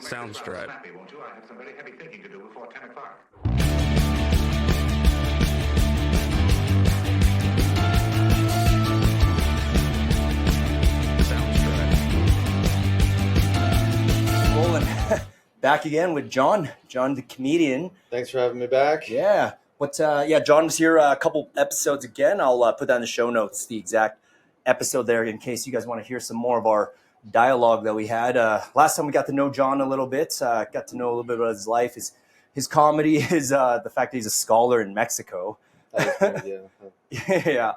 Sounds right. Snappy, won't you? I have some very heavy thinking to do before 10 o'clock. Sounds right. Rolling. Back again with John the comedian. Thanks for having me back. Yeah. John was here a couple episodes again. I'll put that in the show notes, the exact episode there, in case you guys want to hear some more of our dialogue that we had. Last time we got to know John a little bit, got to know a little bit about his life, his comedy, the fact that he's a scholar in Mexico. Yeah.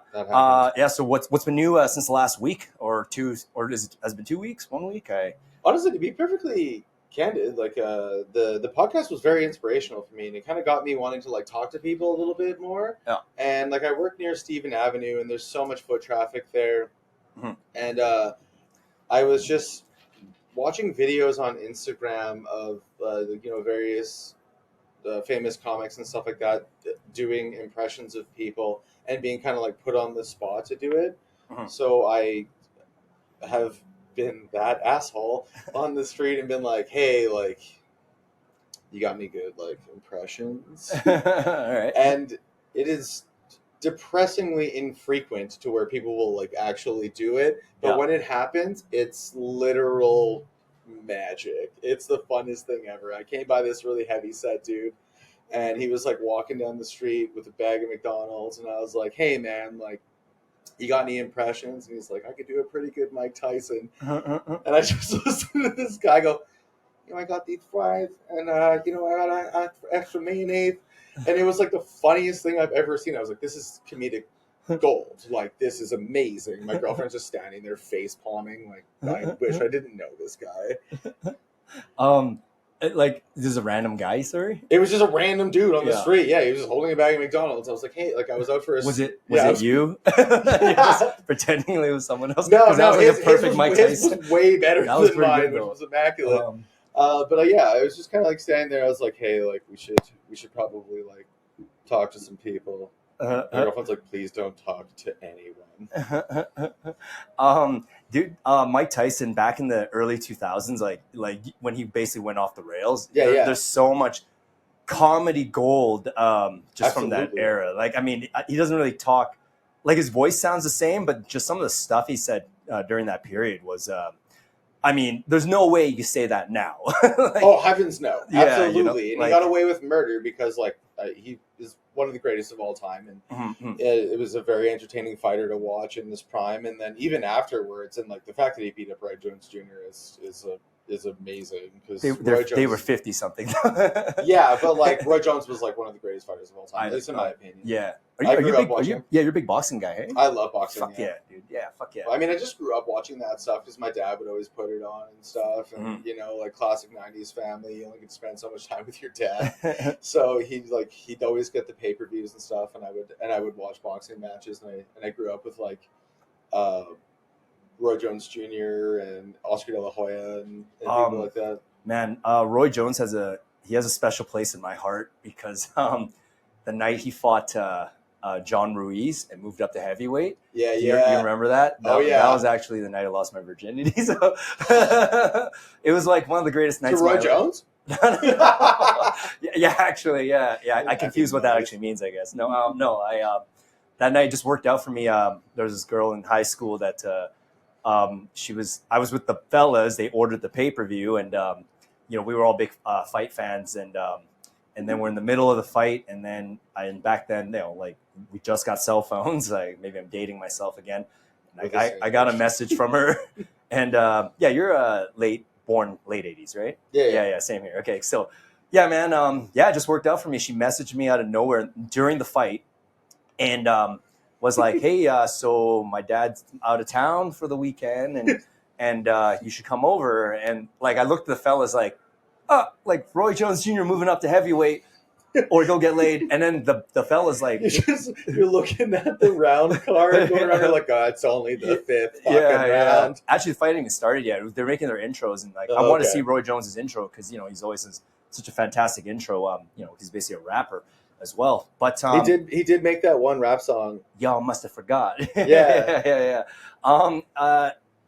So what's been new since the last week or two, or has it been 2 weeks, 1 week? Honestly, to be perfectly candid, the podcast was very inspirational for me, and it kind of got me wanting to talk to people a little bit more. Yeah. And I work near Stephen Avenue, and there's so much foot traffic there. Mm-hmm. And I was just watching videos on Instagram of various famous comics and stuff like that doing impressions of people and being kind of put on the spot to do it. Mm-hmm. So I have been that asshole on the street and been like, hey, you got me good impressions. All right. And it is depressingly infrequent to where people will actually do it, but when it happens, it's literal magic. It's the funnest thing ever. I came by this really heavy set dude, and he was walking down the street with a bag of McDonald's, and I was like, hey man, you got any impressions? And he's like, I could do a pretty good Mike Tyson. And I just listened to this guy go, I got these fries, and I got extra mayonnaise. And it was the funniest thing I've ever seen. I was like, this is comedic gold. This is amazing. My girlfriend's just standing there face palming. I wish I didn't know this guy. This is a random guy, sorry? It was just a random dude on the street. Yeah, he was just holding a bag of McDonald's. I was like, hey, I was out for a... Was it you? Pretending it was someone else? No, that was a perfect Mike Tyson. His was way better That was than mine, good, which though. was immaculate. I was just kind of standing there. I was like, hey, we should probably talk to some people. My girlfriend's like, please don't talk to anyone. Dude, Mike Tyson back in the early 2000s, when he basically went off the rails. There's so much comedy gold just from that era. He doesn't really talk. His voice sounds the same, but just some of the stuff he said during that period was. There's no way you say that now. Oh, heavens no. Absolutely. And he got away with murder because, he is one of the greatest of all time. And it was a very entertaining fighter to watch in this prime. And then even afterwards, and, the fact that he beat up Roy Jones Jr. is amazing. Because they were 50-something. Yeah, but, Roy Jones was, one of the greatest fighters of all time, at least in my opinion. Yeah. You're a big boxing guy, hey? I love boxing. Fuck yeah, dude. Yeah, fuck yeah. I just grew up watching that stuff because my dad would always put it on and stuff. And, classic 90s family, you only get to spend so much time with your dad. So he'd always get the pay-per-views and stuff, and I would watch boxing matches. And I grew up with, Roy Jones Jr. and Oscar De La Hoya and people like that. Man, Roy Jones has a special place in my heart because the night he fought John Ruiz and moved up to heavyweight. Yeah. You remember that? That was actually the night I lost my virginity. So it was one of the greatest nights. To Roy Jones? Actually. I confuse what that actually means, I guess. I that night just worked out for me. There was this girl in high school that I was with the fellas. They ordered the pay-per-view, and we were all big fight fans, and then we're in the middle of the fight, and back then, we just got cell phones. Maybe I'm dating myself again. I got a message from her, and you're born late 80s, right? Yeah, same here. Okay, so man, it just worked out for me. She messaged me out of nowhere during the fight, and was like, hey, so my dad's out of town for the weekend, and you should come over. And I looked at the fellas Roy Jones Jr. moving up to heavyweight or go get laid. And then the fella's you're looking at the round card going around, you're it's only the fifth fucking round. Actually, the fighting has started yet. They're making their intros, and I want to see Roy Jones's intro because he's always such a fantastic intro. He's basically a rapper as well. But he did make that one rap song. Y'all must have forgot. Yeah.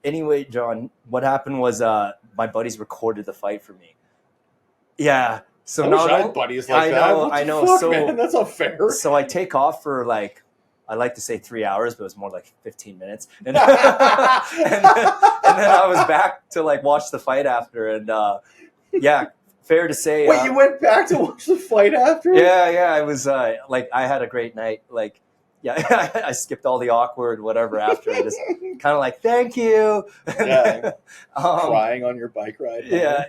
Anyway, John, what happened was my buddies recorded the fight for me. Yeah. So I wish I had buddies like that. What the fuck, So man? That's not fair. So I take off for like, I like to say 3 hours, but it was more like 15 minutes. And, and then I was back to like watch the fight after. And yeah, fair to say. Wait, you went back to watch the fight after? Yeah. I was like, I had a great night. Like, yeah, I skipped all the awkward whatever after. I just kind of like, thank you. Yeah. Crying on your bike ride. Yeah.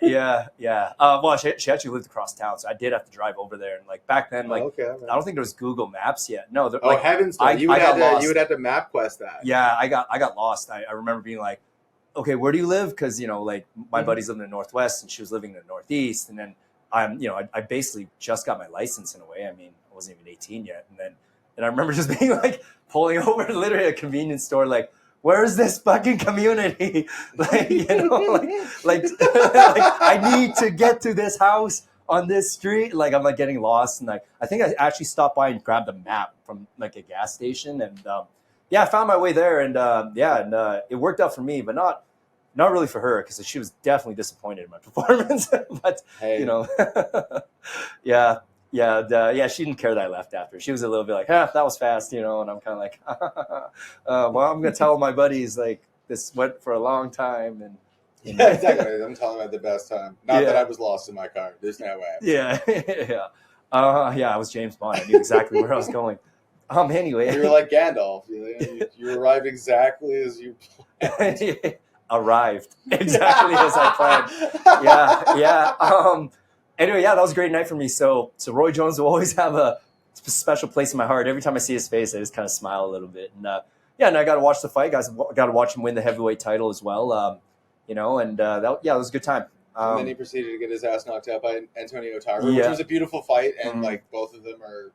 Well, she actually lived across town, so I did have to drive over there. And like back then, like I don't think there was Google Maps yet. No, like, heavens! You would have to map quest that. Yeah, I got lost. I remember being like, okay, where do you live? Because like my buddies lived in the Northwest, and she was living in the Northeast, and then I basically just got my license in a way. I mean, I wasn't even 18 yet, and I remember just being like pulling over to literally a convenience store, like, where's this fucking community? Like, like I need to get to this house on this street. Like, I'm like getting lost. And like, I think I actually stopped by and grabbed a map from like a gas station. And I found my way there. And it worked out for me, but not really for her, because she was definitely disappointed in my performance. But, hey. Yeah, she didn't care that I left after. She was a little bit like, that was fast, and I'm kind of like, well, I'm going to tell my buddies, like, this went for a long time. And yeah, exactly. I'm telling them I had the best time. Not that I was lost in my car. There's no way. Yeah. I was James Bond. I knew exactly where I was going. Anyway. You were like Gandalf. You arrived exactly as you planned. Arrived exactly as I planned. Yeah. Anyway, that was a great night for me. So Roy Jones will always have a special place in my heart. Every time I see his face, I just kind of smile a little bit. And and I got to watch the fight, guys. Got to watch him win the heavyweight title as well. It was a good time. And then he proceeded to get his ass knocked out by Antonio Tarver, which was a beautiful fight, and like both of them are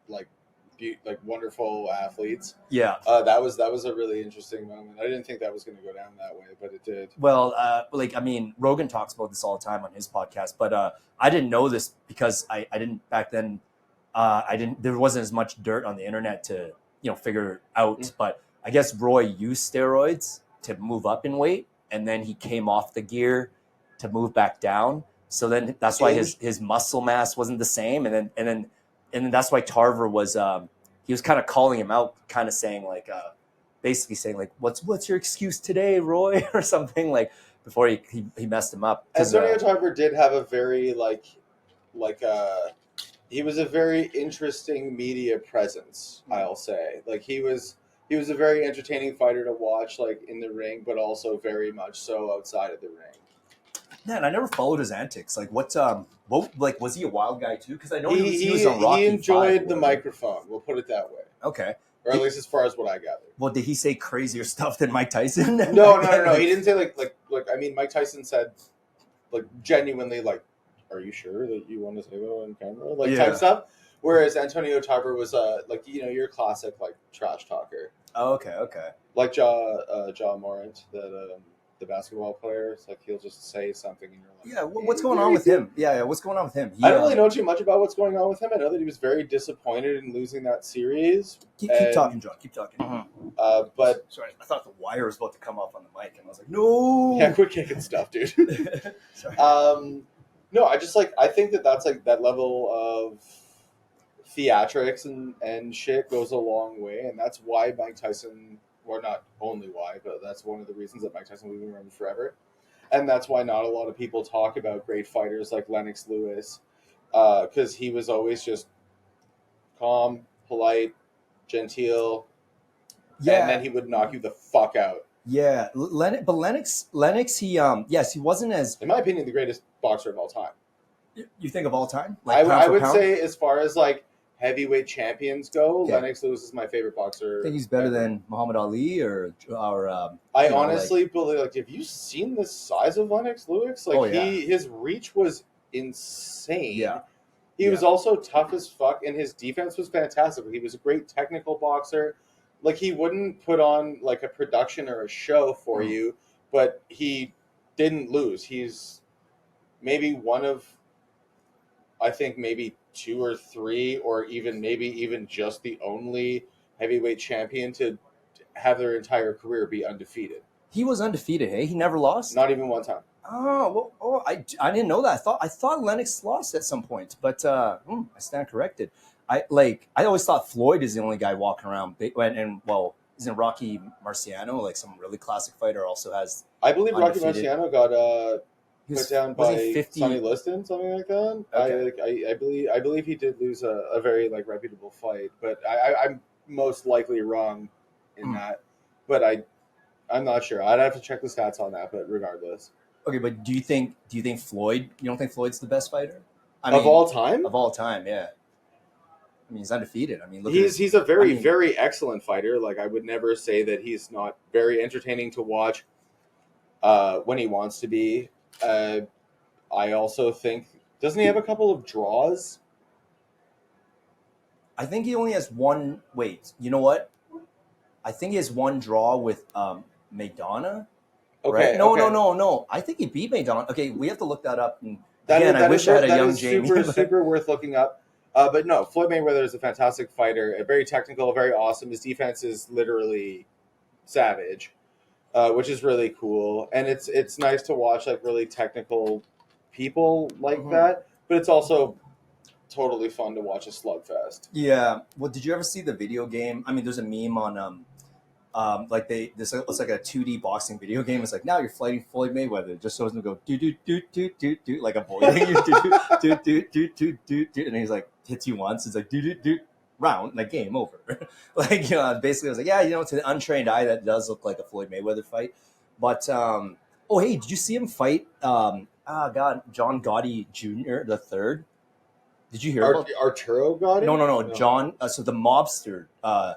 like wonderful athletes. Yeah. That was a really interesting moment. I didn't think that was going to go down that way, but it did. Well, Rogan talks about this all the time on his podcast, but I didn't know this because I didn't back then. There wasn't as much dirt on the internet to figure out. Mm-hmm. But I guess Roy used steroids to move up in weight, and then he came off the gear to move back down. So then that's why his muscle mass wasn't the same, and then that's why Tarver was he was kind of calling him out, kind of saying like basically saying like what's your excuse today, Roy, or something, like before he messed him up. Antonio Tarver did have a very he was a very interesting media presence, I'll say. Like he was a very entertaining fighter to watch, like in the ring, but also very much so outside of the ring. Man, I never followed his antics. Like, what was he a wild guy too? Because I know he was on Rocky. He enjoyed the microphone. We'll put it that way. Okay. Or at least as far as what I gathered. Well, did he say crazier stuff than Mike Tyson? No. He didn't say like. I mean, Mike Tyson said, like, genuinely, like, "Are you sure that you want to say that on camera?" Like type stuff. Whereas Antonio Tarver was your classic like trash talker. Oh, okay. Like Ja Morant, the basketball player. It's like he'll just say something and you're like, what's going on with him? Yeah, what's going on with him? I don't really know too much about what's going on with him. I know that he was very disappointed in losing that series. Keep talking, John. Keep talking. Mm-hmm. But sorry, I thought the wire was about to come off on the mic, and I was like, no. Yeah, quit kicking stuff, dude. Sorry. No, I think that's like that level of theatrics and shit goes a long way, and that's why Mike Tyson. Or not only why, but that's one of the reasons that Mike Tyson will be remembered forever. And that's why not a lot of people talk about great fighters like Lennox Lewis, because he was always just calm, polite, genteel, and then he would knock you the fuck out. Yeah, Lennox, he wasn't as, in my opinion, the greatest boxer of all time. You think of all time? Like I would say, as far as like heavyweight champions go, Lennox Lewis is my favorite boxer. I think he's better than Muhammad Ali or I honestly believe, like, have you seen the size of Lennox Lewis? Like, his reach was insane. Yeah. He was also tough as fuck, and his defense was fantastic. He was a great technical boxer. Like, he wouldn't put on like a production or a show for you, but he didn't lose. He's maybe one of, I think maybe 2 or 3, or even just the only heavyweight champion to have their entire career be undefeated. He was undefeated, hey? He never lost? Not even one time. Oh, well, I didn't know that. I thought Lennox lost at some point, but I stand corrected. I always thought Floyd is the only guy walking around and isn't Rocky Marciano like some really classic fighter also has I believe Rocky undefeated. Marciano got He put down was he by 50? Sonny Liston, something like that. Okay. I believe he did lose a very like reputable fight, but I'm most likely wrong in that. But I'm not sure. I'd have to check the stats on that. But regardless, Okay, but do you think Floyd? You don't think Floyd's the best fighter? of all time, Of all time, yeah. I mean, he's undefeated. I mean, look he's a very I mean- very excellent fighter. Like I would never say that he's not very entertaining to watch when he wants to be. I also think, doesn't he have a couple of draws? I think he only has one. Wait, you know what? I think he has one draw with Maidana. Okay, Right? No, okay. no. I think he beat Maidana. Okay, we have to look that up. And That again, is- I wish I had a that young is Jamie. super worth looking up. But no, Floyd Mayweather is a fantastic fighter, very technical, very awesome. His defense is literally savage, which is really cool. And it's nice to watch like really technical people like Mhm. that. But it's also totally fun to watch a slugfest. Yeah. Well, did you ever see the video game? I mean, there's a meme on like this looks like a 2D boxing video game. It's like now you're fighting Floyd Mayweather. It just shows him go do like avoiding you do, and he's like hits you once. It's like do round like game over. Like basically, I was like to the untrained eye that does look like a Floyd Mayweather fight. But oh hey, did you see him fight? John Gotti Jr. the third. Did you hear about? Arturo got it? No. John. So the mobster, John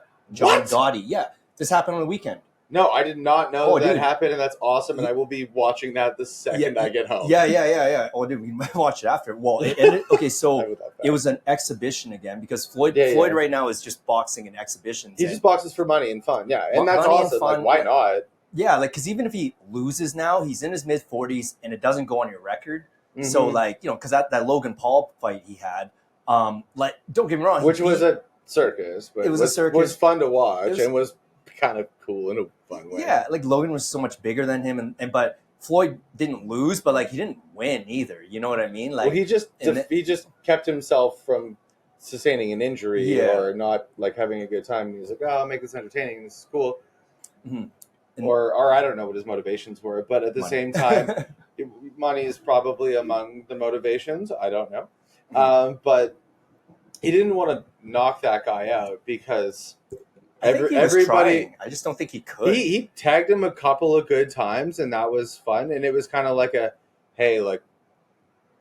What? Gotti. Yeah, this happened on the weekend. No, I did not know that dude. happened, and that's awesome. And I will be watching that the second I get home. Yeah. Oh, dude, we might watch it after. Well, it ended. Okay, I so would love that. it was an exhibition again because Floyd Yeah. right now is just boxing and exhibitions. He just boxes for money and fun. Yeah, and that's Money and awesome. fun. Like, why not? Yeah, like because even if he loses now, he's in his mid 40s and it doesn't go on your record. So Mhm. like because that Logan Paul fight he had, like don't get me wrong, Which was a circus, but It was a circus. Was fun to watch It was- and was kind of cool in a fun way. Yeah, like Logan was so much bigger than him, and but Floyd didn't lose, but like he didn't win either. You know what I mean? Like Well, he just kept himself from sustaining an injury Yeah. or not like having a good time. He was like, "Oh, I'll make this entertaining. This is cool." Mhm. And- Or I don't know what his motivations were, but at the Money. same time, money is probably among the motivations. I don't know, but he didn't want to knock that guy out because I think he was everybody. trying. I just don't think he could. He tagged him a couple of good times, and that was fun. And it was kind of like hey, like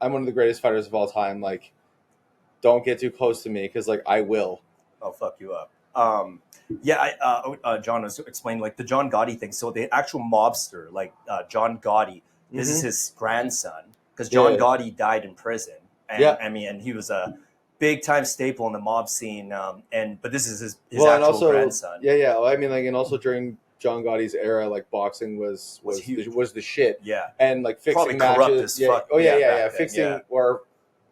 I'm one of the greatest fighters of all time. Like, don't get too close to me because like I will. I'll fuck you up. John was explaining like the John Gotti thing. So the actual mobster, like John Gotti, this is his grandson because John Yeah. Gotti died in prison, and Yeah. I mean, and he was a big time staple in the mob scene. But this is his and actual also, grandson. Yeah. Well, I mean, like, and also during John Gotti's era, like boxing was huge. was the shit, Yeah. and like Probably fixing corrupt matches. as Yeah. fuck, Oh yeah. back then, Fixing yeah. or,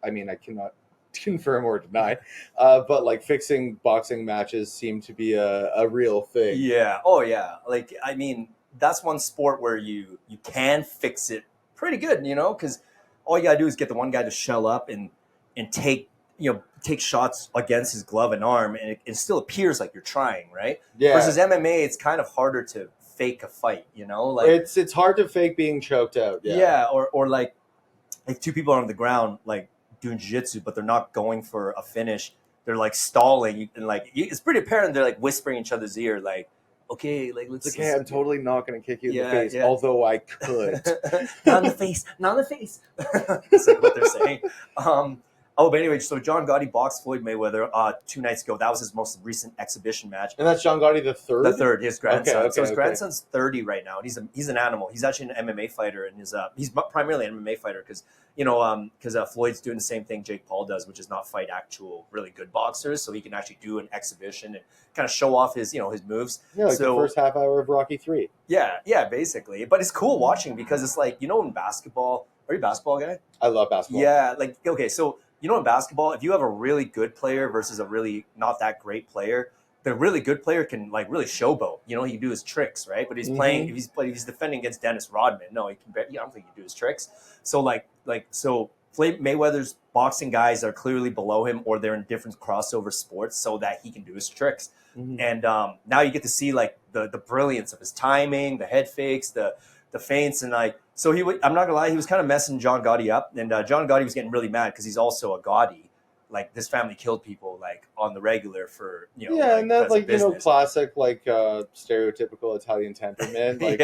I mean, I cannot confirm or deny, but like fixing boxing matches seemed to be a real thing. Yeah. Oh, yeah. Like, I mean, that's one sport where you can fix it pretty good, because all you gotta do is get the one guy to shell up and take shots against his glove and arm, and it still appears like you're trying, right? Yeah. Versus MMA, it's kind of harder to fake a fight, like It's hard to fake being choked out. Yeah. or like two people are on the ground like doing jiu-jitsu, but they're not going for a finish. They're like stalling, and like it's pretty apparent they're like whispering each other's ear, like, okay, like let's. It's like, hey, I'm totally not going to kick you in the Yeah, face, yeah. although I could. not in the face, not in the face. That's like what they're saying. But anyway, so John Gotti boxed Floyd Mayweather 2 nights ago. That was his most recent exhibition match. And that's John Gotti the third? The third, his grandson. Okay, So his okay. grandson's 30 right now, and he's an animal. He's actually an MMA fighter, and he's primarily an MMA fighter because Floyd's doing the same thing Jake Paul does, which is not fight actual really good boxers, so he can actually do an exhibition and kind of show off his his moves. Yeah, like the first half hour of Rocky 3. Yeah, basically. But it's cool watching because it's like in basketball. Are you a basketball guy? I love basketball. Yeah, like okay, so in basketball, if you have a really good player versus a really not that great player, the really good player can like really showboat. You know, he can do his tricks, right? But he's playing. If he's defending against Dennis Rodman, no, he can. I don't think he can do his tricks. So so Floyd Mayweather's boxing guys are clearly below him, or they're in different crossover sports, so that he can do his tricks. And now you get to see like the brilliance of his timing, the head fakes, the feints, and like so I'm not gonna lie, he was kind of messing John Gotti up, and John Gotti was getting really mad because he's also a Gotti. Like this family killed people like on the regular for and that like classic like stereotypical Italian temperament. Like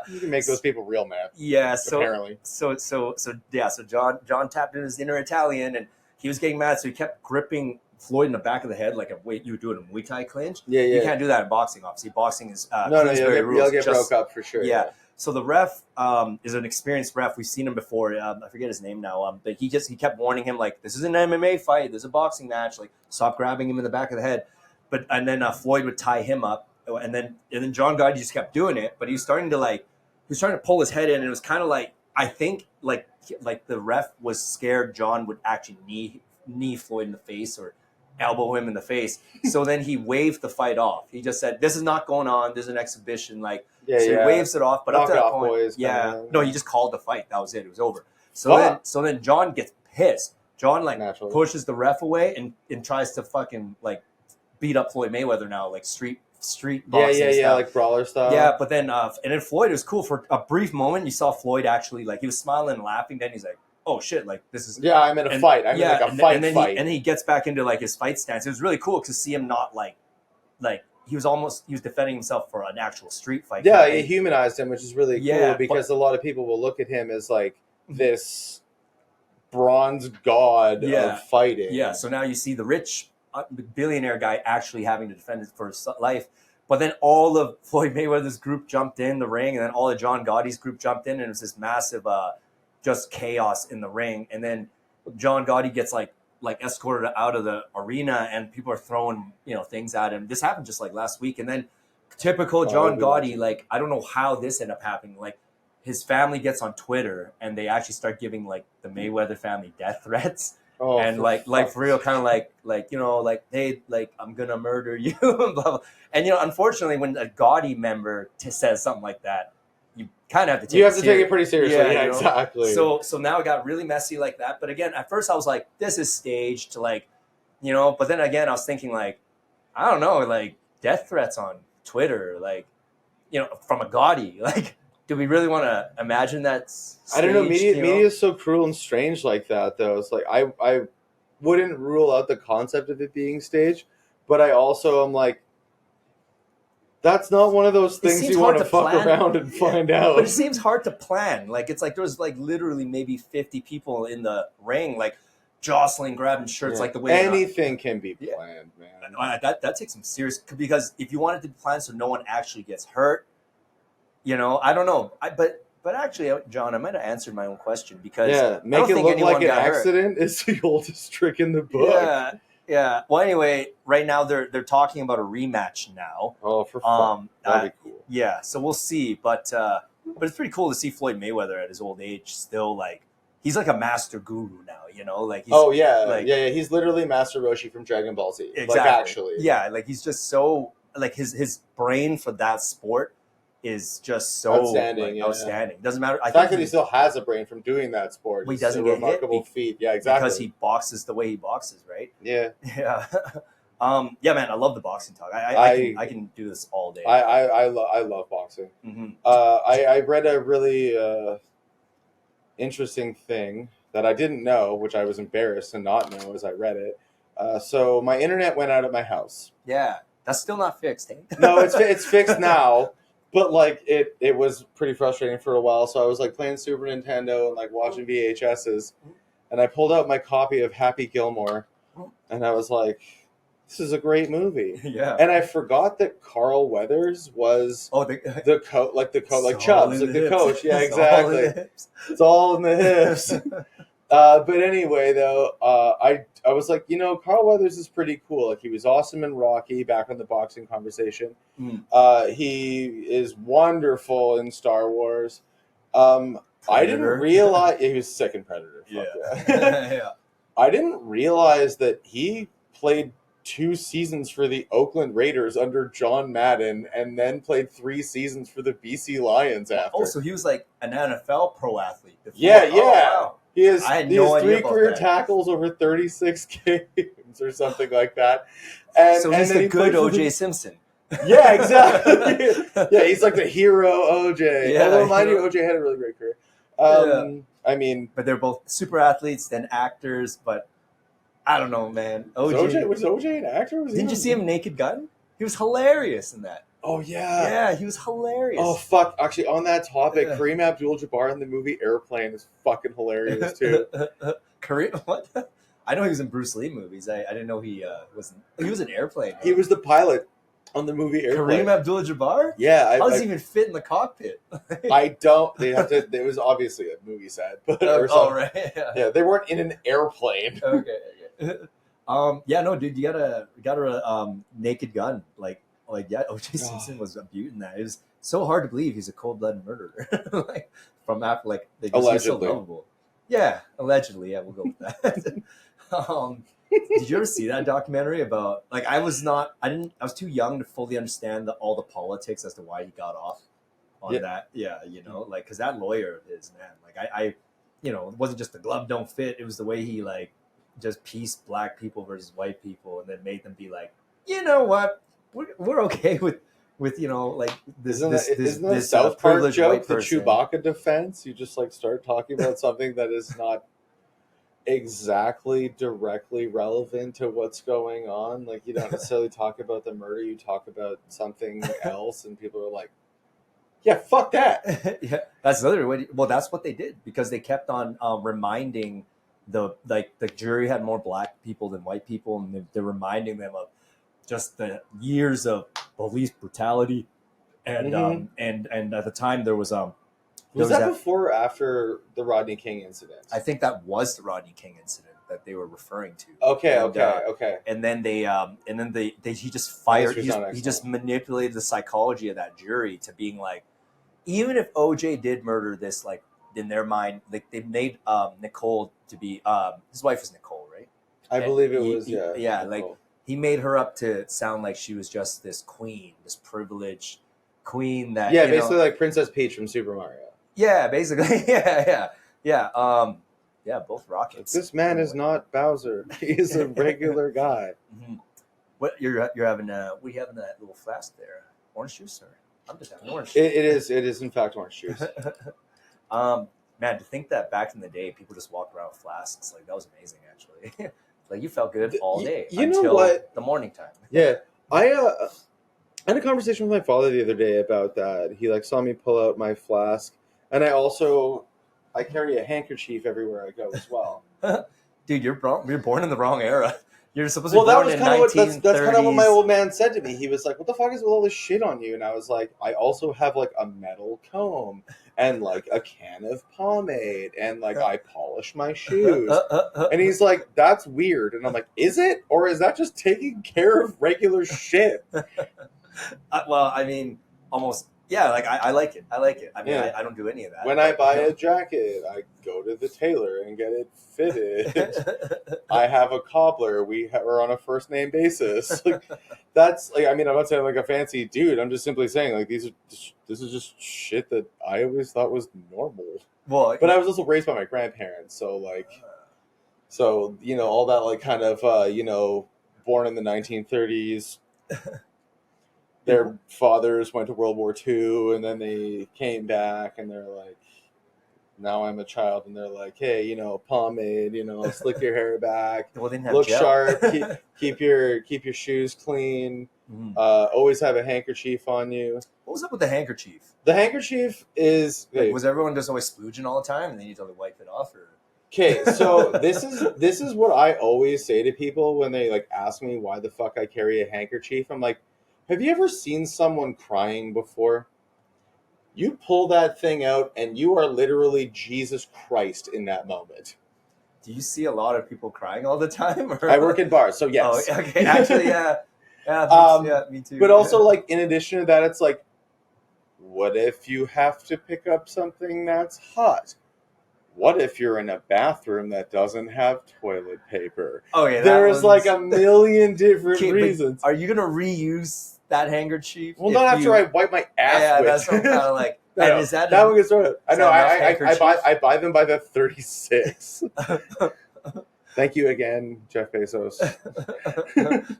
you can make those people real mad. Yeah, so apparently. So John tapped in his inner Italian and he was getting mad, so he kept gripping Floyd in the back of the head like a way you would do it in a Muay Thai clinch. You can't do that in boxing. Obviously, boxing is you'll get broke up for sure. Yeah. So the ref is an experienced ref. We've seen him before. I forget his name now. But he kept warning him like, this is an MMA fight. This is a boxing match. Like, stop grabbing him in the back of the head. And then Floyd would tie him up, and then John Gotti just kept doing it. But he was starting to pull his head in, and it was kind of like, I think like the ref was scared John would actually knee Floyd in the face or elbow him in the face. So then he waved the fight off. He just said, this is not going on. There's an exhibition. Like, he waves it off. But up to that point, boys, no, he just called the fight. That was it. It was over. So then John gets pissed. John pushes the ref away and tries to fucking like beat up Floyd Mayweather now, like street boxing stuff. Like brawler style. Yeah, but then and then Floyd, it was cool for a brief moment. You saw Floyd actually like he was smiling and laughing. Then he's like, oh shit, like this is I'm in a fight. I'm in like a fight. And he gets back into like his fight stance. It was really cool to see him not like he was defending himself for an actual street fight. Yeah, he humanized him, which is really cool because a lot of people will look at him as like this bronze god of fighting. Yeah, so now you see the rich billionaire guy actually having to defend it for his life. But then all of Floyd Mayweather's group jumped in the ring, and then all of John Gotti's group jumped in, and it was this massive just chaos in the ring. And then John Gotti gets like escorted out of the arena, and people are throwing things at him. This happened just like last week. And then typical John Gotti, like I don't know how this ended up happening. Like his family gets on Twitter and they actually start giving like the Mayweather family death threats. And like for real, kind of like hey, like I'm gonna murder you. Blah, blah. And unfortunately, when a Gotti member says something like that, you kind of have to take it pretty seriously. Yeah, exactly. So now it got really messy like that. But again, at first I was like, this is staged, like, but then again, I was thinking like, I don't know, like death threats on Twitter, like, from a Gotti, like, do we really want to imagine that staged, I don't know. Media is so cruel and strange like that, though. It's like, I wouldn't rule out the concept of it being staged, but I also am like, that's not one of those things you want to fuck around and find out. But it seems hard to plan. Like, it's like there's like literally maybe 50 people in the ring, like jostling, grabbing shirts, like the way anything can be planned, man. That takes some serious, because if you want it to be planned so no one actually gets hurt, I don't know. But actually, John, I might have answered my own question, because make it look like an accident is the oldest trick in the book. Yeah. Well, anyway, right now they're talking about a rematch now. Oh, for fun. That'd be cool. Yeah, so we'll see. But it's pretty cool to see Floyd Mayweather at his old age still, like, he's like a master guru now, like he's he's literally Master Roshi from Dragon Ball Z. Exactly. Like, actually. Yeah, like he's just so, like his brain for that sport is just so outstanding. Doesn't matter. The fact that he still has a brain from doing that sport is a remarkable feat. Yeah, exactly. Because he boxes the way he boxes, right? Yeah. Yeah. Man, I love the boxing talk. I can do this all day. I love boxing. Mm-hmm. I read a really interesting thing that I didn't know, which I was embarrassed to not know as I read it. So my internet went out at my house. Yeah, that's still not fixed, eh? No, it's fixed now. But like it was pretty frustrating for a while, so I was like playing Super Nintendo and like watching VHSs, and I pulled out my copy of Happy Gilmore, and I was like, "This is a great movie." Yeah. And I forgot that Carl Weathers was the coach, like Chubbs, like the coach. Yeah, exactly. It's all in the hips. But anyway, though, I was like, Carl Weathers is pretty cool. Like, he was awesome in Rocky, back on the boxing conversation. He is wonderful in Star Wars. I didn't realize he was sick in Predator. Yeah. I didn't realize that he played 2 seasons for the Oakland Raiders under John Madden, and then played 3 seasons for the BC Lions after. Oh, so he was like an NFL pro athlete before. Yeah. Oh, wow. He has, I had no idea 3 about career that. tackles over 36 games or something like that. And, So he's then the he good played for O.J. Simpson. Yeah, exactly. Yeah, he's like the hero OJ. Yeah, Although, mind you, hero. OJ had a really great career. I mean, But they're both super athletes, then actors. But I don't know, man. was OJ an actor? Didn't you see him Naked Gun? He was hilarious in that. Oh, yeah. Yeah, he was hilarious. Oh, fuck. Actually, on that topic, Kareem Abdul-Jabbar in the movie Airplane is fucking hilarious, too. Kareem, what? I know he was in Bruce Lee movies. I didn't know he was. He was in Airplane. He was the pilot on the movie Airplane. Kareem Abdul-Jabbar. Yeah, How does he even fit in the cockpit? I don't. They have to. It was obviously a movie set, but or Oh, something. right. Yeah, they weren't in an airplane. Okay. Yeah, no, dude, you gotta Naked Gun. Like, yeah, O.J. Simpson was a beaut in that. It was so hard to believe he's a cold-blooded murderer. Like, from after, like, they just he's so Allegedly. lovable. Yeah, allegedly. Yeah, we'll go with that. Did you ever see that documentary about? Like, I was too young to fully understand all the politics as to why he got off on that. Yeah, like, because that lawyer of his, man, like, I, it wasn't just the glove don't fit. It was the way he like just pieced black people versus white people, and then made them be like, you know what, we're okay with like this. Isn't that this South Park privileged joke, white the person. Chewbacca defense? You just like start talking about something that is not exactly directly relevant to what's going on. Like, you don't necessarily talk about the murder, you talk about something else, and people are like, yeah, fuck that. Yeah, that's another way. Well, that's what they did, because they kept on reminding the jury had more black people than white people, and they're reminding them of just the years of police brutality, and and at the time there was Was that before or after the Rodney King incident? I think that was the Rodney King incident that they were referring to. Okay. And then he just fired. He just manipulated the psychology of that jury to being like, even if OJ did murder this, like, in their mind, like, they made Nicole to be his wife is Nicole, right? I believe it was. Yeah. Nicole. Like, he made her up to sound like she was just this queen, this privileged queen that basically like Princess Peach from Super Mario. Yeah, basically. Yeah. Both rockets. This man is not Bowser. He is a regular guy. Mm-hmm. What you're having? We having that little flask there? Orange juice, or I'm just having orange. It is in fact orange juice. Man, to think that back in the day, people just walked around with flasks, like, that was amazing. Actually, like, you felt good all day until the morning time. Yeah, I had a conversation with my father the other day about that. He like saw me pull out my flask, and I carry a handkerchief everywhere I go as well. Dude, you're born in the wrong era. You're supposed to be that born was in kind of that's kind of what my 1930s. old man said to me. He was like, "What the fuck is with all this shit on you?" And I was like, "I also have like a metal comb and like a can of pomade and like I polish my shoes." And he's like, "That's weird." And I'm like, "Is it? Or is that just taking care of regular shit?" Well, I mean, almost. Yeah, like, I like it. I like it. I mean, Yeah. I don't do any of that. When I buy a jacket, I go to the tailor and get it fitted. I have a cobbler. We're on a first name basis. Like, that's like, I mean, I'm not saying like a fancy dude. I'm just simply saying like this is just shit that I always thought was normal. Well, But I was also raised by my grandparents, so like, all that like kind of born in the 1930s. Their fathers went to World War II, and then they came back, and they're like, now I'm a child, and they're like, hey, pomade, slick your hair back, well, they didn't have look gel. sharp, keep your shoes clean, always have a handkerchief on you. What was up with the handkerchief? The handkerchief is Like, was everyone just always splooging all the time, and then you totally wipe it off, or? okay. So this is what I always say to people when they like ask me why the fuck I carry a handkerchief. I'm like, have you ever seen someone crying before? You pull that thing out and you are literally Jesus Christ in that moment. Do you see a lot of people crying all the time? Or? I work in bars, so yes. Oh, okay. Actually, yeah. Yeah, me too. But also, like, in addition to that, it's like, what if you have to pick up something that's hot? what if you're in a bathroom that doesn't have toilet paper? Okay, There's like a million different reasons. Are you gonna reuse that handkerchief? Well, not after I wipe my ass with. That's what I'm kind of like. No, and no, is that that one gets sort of. I know. I buy them by the 36. Thank you again, Jeff Bezos.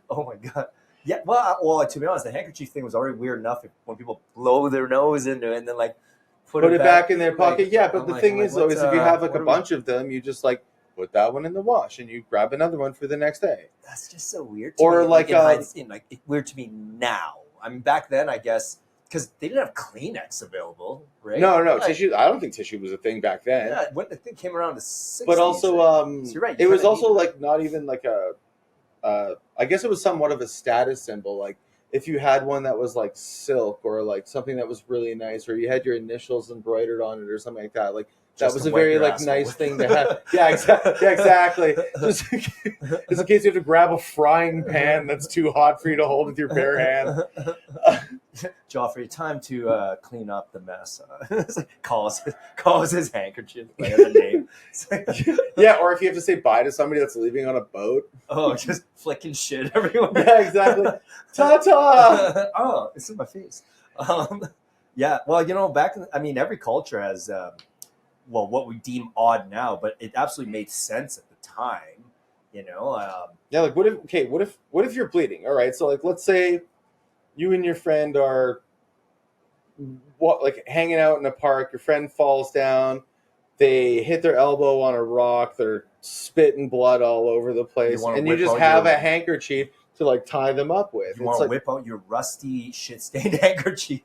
Oh my god. Yeah. Well, to be honest, the handkerchief thing was already weird enough when people blow their nose into it and then like put it back in their pocket. Like, yeah, but the thing is, though, is if you have like a bunch of them, you just like put that one in the wash and you grab another one for the next day. That's just so weird. Or me. like, it's weird to me now. I mean, back then, I guess. Because they didn't have Kleenex available, right? No, like, tissue. I don't think tissue was a thing back then. Yeah, when the thing came around the 60s. But also, so you're right, it was also like not even like I guess it was somewhat of a status symbol. Like if you had one that was like silk or like something that was really nice, or you had your initials embroidered on it or something like that. Like that was a very like nice thing to have. Yeah, exactly. Just in case you have to grab a frying pan that's too hot for you to hold with your bare hand. Joffrey, time to clean up the mess. Like calls his handkerchief by the name. Yeah, or if you have to say bye to somebody that's leaving on a boat. Oh, just flicking shit everywhere. Yeah, exactly. Ta-ta! Oh, it's in my face. Yeah, well, every culture has, what we deem odd now, but it absolutely made sense at the time, Yeah, like what if you're bleeding? All right, so like let's say you and your friend are hanging out in a park. Your friend falls down. They hit their elbow on a rock. They're spitting blood all over the place, and you just have a handkerchief to like tie them up with. You want to whip out your rusty shit-stained handkerchief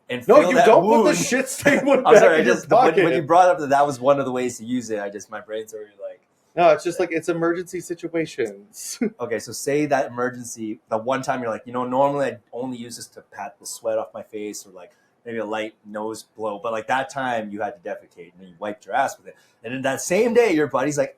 and no, fill you that don't wound. put the shit-stained one I'm back sorry, in your pocket. when you brought up that was one of the ways to use it, my brain's already like. No, it's just like it's emergency situations. Okay, so say that emergency, the one time you're like, normally I only use this to pat the sweat off my face or like maybe a light nose blow, but like that time you had to defecate and you wiped your ass with it. And then that same day, your buddy's like,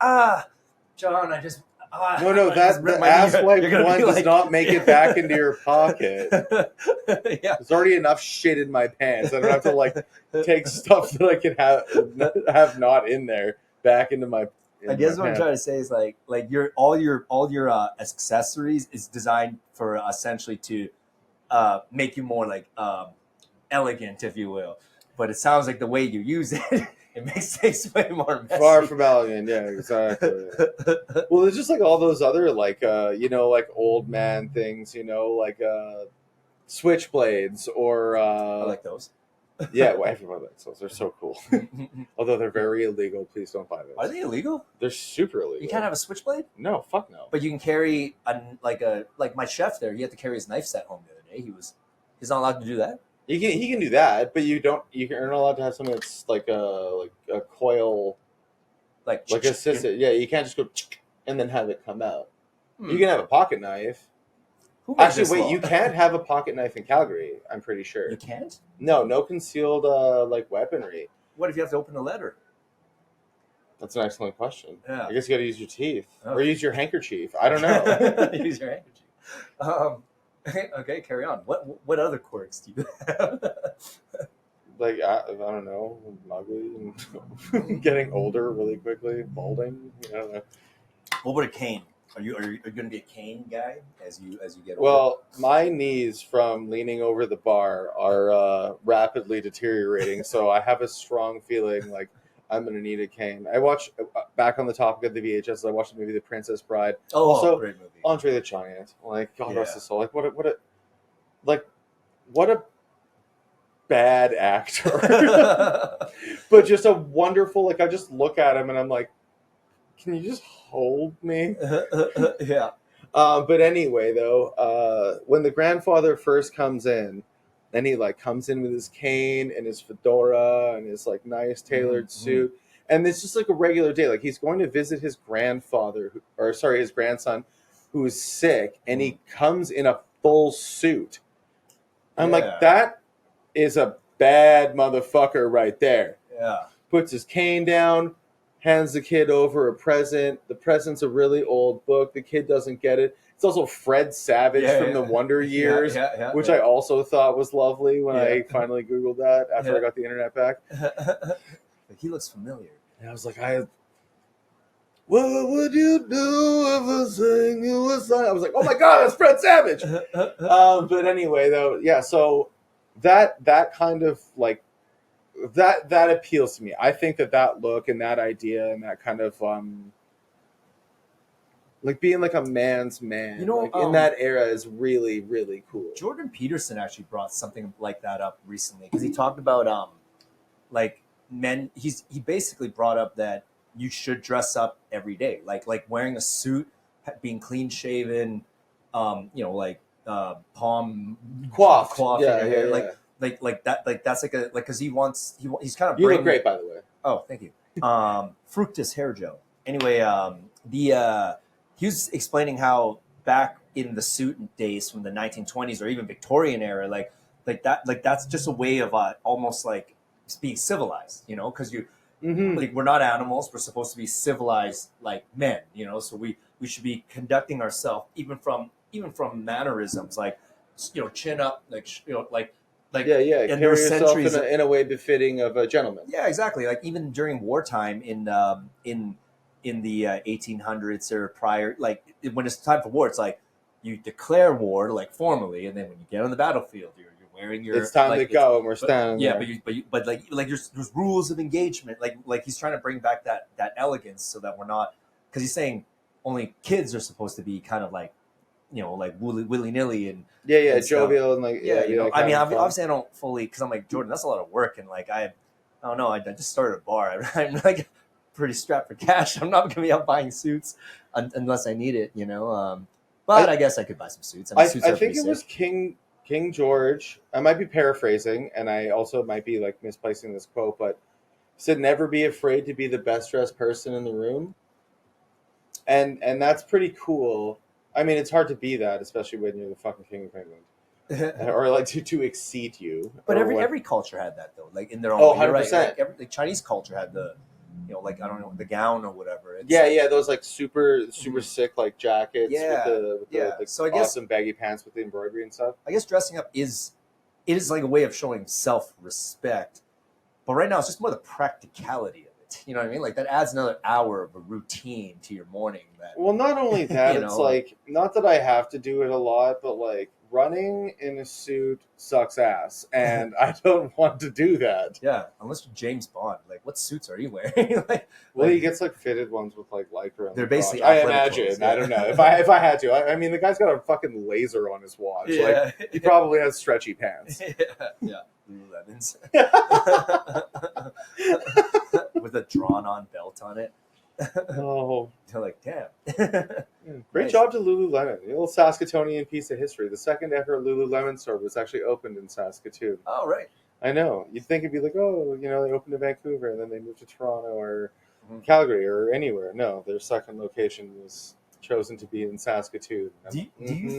John, I just. No, the ass wipe one does not make it back into your pocket. Yeah. There's already enough shit in my pants. I don't have to like take stuff that I can have not in there back into my. I guess what I'm trying to say is like all your accessories is designed for essentially to make you more like elegant, if you will. But it sounds like the way you use it, it makes things way more messy. Far from elegant, yeah, exactly. Well, there's just like all those other like like old man things, like switchblades or I like those. Yeah, well, everybody likes those. They're so cool. Although they're very illegal. Please don't buy those. Are they illegal? They're super illegal. You can't have a switchblade? No, fuck no. But you can carry like my chef there. He had to carry his knife set home the other day. He's not allowed to do that. He can do that, but you're not allowed to have something that's like a coil, like assisted. Yeah, you can't just go and then have it come out. You can have a pocket knife. Actually, wait, you can't have a pocket knife in Calgary, I'm pretty sure. You can't? No concealed weaponry. What if you have to open a letter? That's an excellent question. Yeah. I guess you got to use your teeth or use your handkerchief. I don't know. Use your handkerchief. Okay, carry on. What other quirks do you have? Like I don't know, ugly, getting older really quickly, balding. I don't know. What about a cane? Are you going to be a cane guy as you get older? Well, my knees from leaning over the bar are rapidly deteriorating, so I have a strong feeling like I'm going to need a cane. I watched, back on the topic of the VHS, I watched the movie The Princess Bride. Oh, also, great movie. Andre the Giant. Like, God rest his soul. Like, what a bad actor. But just a wonderful, like, I just look at him and I'm like, can you just hold me? Yeah. But anyway, though, when the grandfather first comes in, then he like comes in with his cane and his fedora and his like nice tailored suit, and it's just like a regular day. Like he's going to visit his his grandson, who is sick, and he comes in a full suit. I'm like, that is a bad motherfucker right there. Yeah. Puts his cane down, hands the kid over a present. The present's a really old book. The kid doesn't get it. It's also Fred Savage from the Wonder Years, which I also thought was lovely when I finally Googled that after I got the internet back. He looks familiar. And I was like, what would you do if I sang you a song? I was like, oh my god, that's Fred Savage. But anyway, though, yeah. So that kind of like that appeals to me. I think that look and that idea and that kind of like being like a man's man, like in that era is really, really cool. Jordan Peterson actually brought something like that up recently because he talked about like men. He basically brought up that you should dress up every day, like wearing a suit, being clean shaven, like palm coiffed, yeah, your hair, like that, like that's like a because he's kind of you look great, by the way. Oh, thank you. Fructus hair gel. Anyway, he was explaining how back in the suit days from the 1920s or even Victorian era, like that's just a way of almost like being civilized, because like we're not animals, we're supposed to be civilized like men, so we should be conducting ourselves even from mannerisms, like chin up, like carry yourself in a way befitting of a gentleman. Yeah, exactly. Like even during wartime in the 1800s or prior, like when it's time for war, it's like you declare war like formally, and then when you get on the battlefield, you're wearing your. It's time to go, and we're standing. Yeah, there. but there's rules of engagement. Like he's trying to bring back that elegance so that we're not, because he's saying only kids are supposed to be kind of like, like willy nilly and jovial and like I mean, obviously I don't fully, because I'm like, Jordan, that's a lot of work, and like I don't know, I just started a bar. I'm like pretty strapped for cash. I'm not gonna be out buying suits unless I need it, But I guess I could buy some suits. I think it was King George. I might be paraphrasing, and I also might be like misplacing this quote, but he said, "Never be afraid to be the best dressed person in the room," and that's pretty cool. I mean, it's hard to be that, especially when you're the fucking king of England, or like to exceed you. But every culture had that though, like in their own. 100%. Right? Like the Chinese culture had the, like I don't know, the gown or whatever. It's those like super sick like jackets with the so I guess, awesome baggy pants with the embroidery and stuff. I guess dressing up is like a way of showing self-respect, but right now it's just more the practicality of it. You know what I mean? Like that adds another hour of a routine to your morning. Well, not only that, it's like not that I have to do it a lot, but like running in a suit sucks ass, and I don't want to do that. Yeah, unless you're James Bond. Like, what suits are you wearing? He gets like fitted ones with like lycra. They're basically. I imagine. Clothes, I don't know if I had to. I mean, the guy's got a fucking laser on his watch. Yeah. Like he probably has stretchy pants. Yeah. Lululemons. With a drawn-on belt on it. Oh, they're like, damn. Great Nice. job to Lululemon, the old Saskatoonian piece of history. The second ever Lululemon store was actually opened in Saskatoon. Oh, right. I know. You'd think it'd be like, oh, they opened in Vancouver and then they moved to Toronto or Calgary or anywhere. No, their second location was chosen to be in Saskatoon. Do you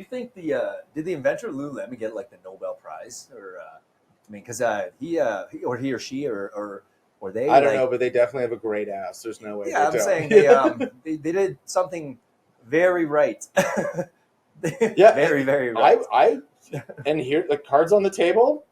think did the inventor of Lululemon get like the Nobel Prize, or because he or she or they? I don't know, but they definitely have a great ass. There's no way. Yeah, I'm saying they did something very right. Very, very right. And here the cards on the table.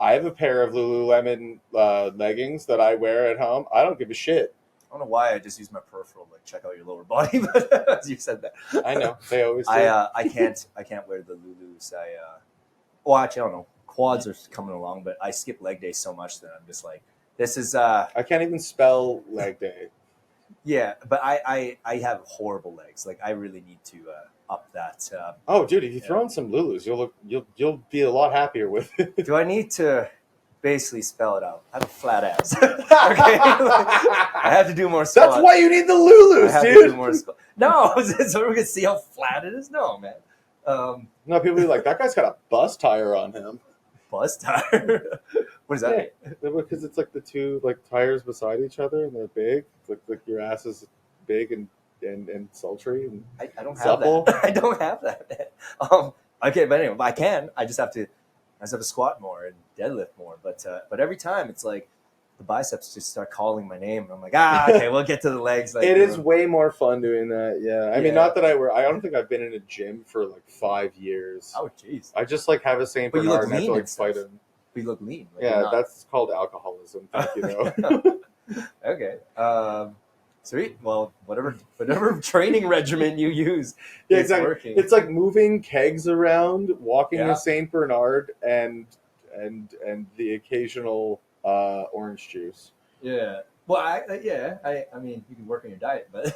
I have a pair of Lululemon leggings that I wear at home. I don't give a shit. I don't know why I just use my peripheral to check out your lower body, but as you said that, I know they always do. I can't wear the Lulus. Actually I don't know. Quads are coming along, but I skip leg day so much that I'm just like, this is. I can't even spell leg day. Yeah, but I have horrible legs. Like I really need to up that. Oh, dude, if you throw in some Lulus, you'll be a lot happier with it. Do I need to basically spell it out? I have a flat ass. Okay, I have to do more squats. That's why you need the Lulus, dude. To do more squats. No, so we're gonna see how flat it is. No, man. No, people be like, that guy's got a bus tire on him. Bus tire? What does that mean? Because it's like the two like tires beside each other and they're big. It's like your ass is big and sultry and I don't supple. have that. I don't have that. Okay, but anyway, I can. I just have to squat more and deadlift more. But every time it's like the biceps just start calling my name. And I'm like, okay, we'll get to the legs. Like, it is way more fun doing that. Yeah. I mean, not that I don't think I've been in a gym for like 5 years. Oh, jeez. I just like have a St. Bernard and have to like fight him. But you look lean. Like, that's called alcoholism. Thank you, though. Okay. Sweet. Well, whatever training regimen you use, Yeah, it's exactly. working. It's like moving kegs around, walking Yeah. a Saint Bernard, and the occasional orange juice. Yeah. Well, I mean, you can work on your diet, but,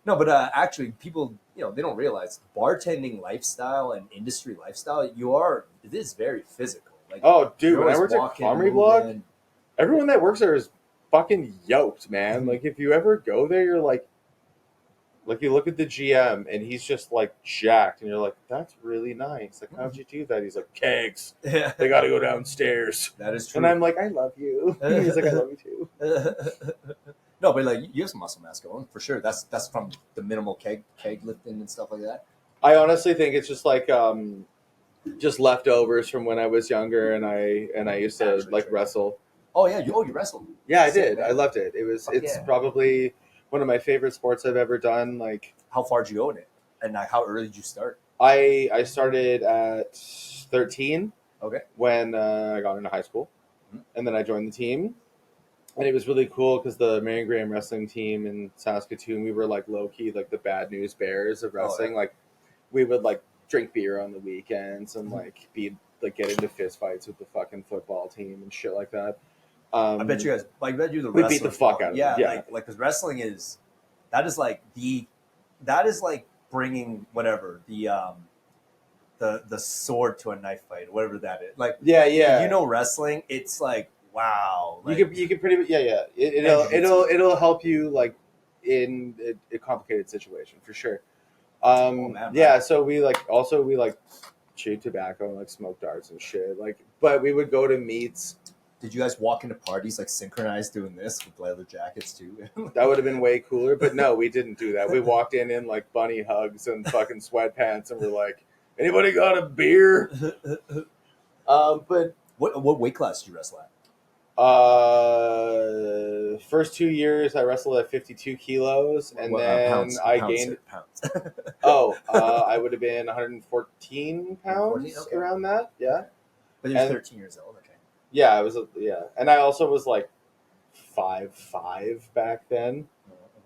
no, but actually, people, they don't realize bartending lifestyle and industry lifestyle. It is very physical. Like, Oh, dude, you're when I always worked at walking, Comedy Block, moving. everyone that works there is fucking yoked, man. Mhm. Like, if you ever go there, you're like you look at the GM and he's just like jacked, and you're like, that's really nice. Like, how'd you do that? He's like, kegs. Yeah, They got to go downstairs. that is true. And I'm like, I love you. He's like, I love you too. No, but like you have some muscle mass going for sure. That's from the minimal keg lifting and stuff like that. I honestly think it's just like just leftovers from when I was younger, and I used to Actually, like true. wrestle. Oh yeah, you wrestled. Yeah, I Sick, did. man. I loved it. It's Yeah. probably one of my favorite sports I've ever done. Like, How far did you go in it, and like, how early did you start? I started at 13 Okay. when I got into high school, Mhm. and then I joined the team, and it was really cool because the Marion Graham wrestling team in Saskatoon, we were like low key like the Bad News Bears of wrestling. yeah. Like, we would like drink beer on the weekends and Mhm. like be like get into fist fights with the fucking football team and shit like that. I bet you guys. I bet you the we wrestling. beat the fuck out of yeah, them. Yeah. like because wrestling is that is like bringing whatever the sword to a knife fight, whatever that is. Like Yeah, wrestling, it's like wow. Like, you can pretty yeah. It'll help you like in a complicated situation for sure. man, Yeah, right. so we like chewed tobacco and like smoked darts and shit. Like, but we would go to meets. Did you guys walk into parties like synchronized doing this with leather jackets too? That would have been way cooler, but no, we didn't do that. We walked in like bunny hugs and fucking sweatpants, and we're like, anybody got a beer? But what weight class did you wrestle at? first 2 years I wrestled at 52 kilos, and then pounds, I pounds, gained. pounds. I would have been 114 pounds, okay. around that. Yeah, But you were And- 13 years old. Okay. yeah, I was. Yeah, and I also was like 5'5" back then.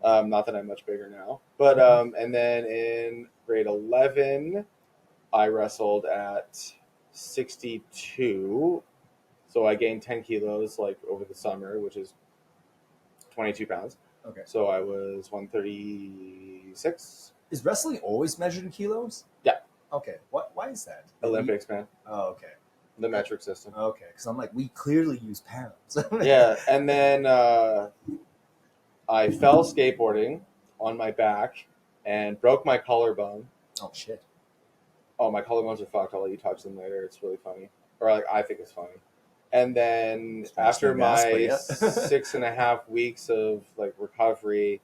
Not that I'm much bigger now, but and then in grade 11, I wrestled at 62. So I gained 10 kilos like over the summer, which is 22 pounds. Okay. So I was 136. Is wrestling always measured in kilos? Yeah. Okay. Why is that? Olympics, man. Oh, okay. The metric system. Okay. Because I'm like, we clearly use pounds. Yeah, and then I fell skateboarding on my back and broke my collarbone. Oh shit. Oh, my collarbones are fucked. I'll let you touch them later. It's really funny, or like I think it's funny. And then after my but yeah. 6.5 weeks of like recovery,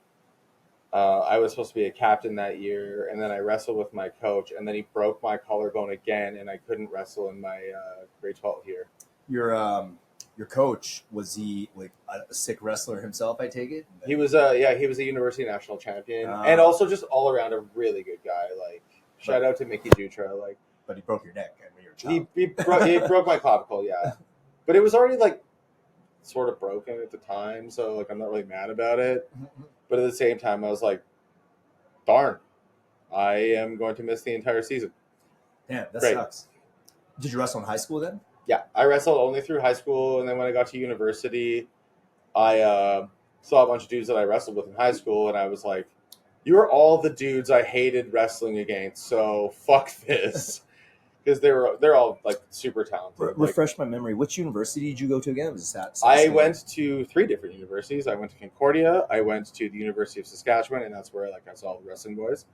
I was supposed to be a captain that year, and then I wrestled with my coach, and then he broke my collarbone again, and I couldn't wrestle in my grade 12 year. Your coach, was he like a sick wrestler himself? I take it. He was he was a university national champion, Ah. and also just all around a really good guy. Like, shout out to Mickey Jutra. Like, But he broke your neck when you were a child. he broke my clavicle, yeah, but it was already like sort of broken at the time, so like I'm not really mad about it. But at the same time, I was like, darn, I am going to miss the entire season. Damn, that Great. sucks. Did you wrestle in high school then? Yeah, I wrestled only through high school, and then when I got to university, I saw a bunch of dudes that I wrestled with in high school, and I was like, you're all the dudes I hated wrestling against, so fuck this. Because they're all like super talented. Like, Refresh my memory. Which university did you go to again? Was it I went to 3 different universities. I went to Concordia, I went to the University of Saskatchewan, and that's where like I saw all the wrestling boys.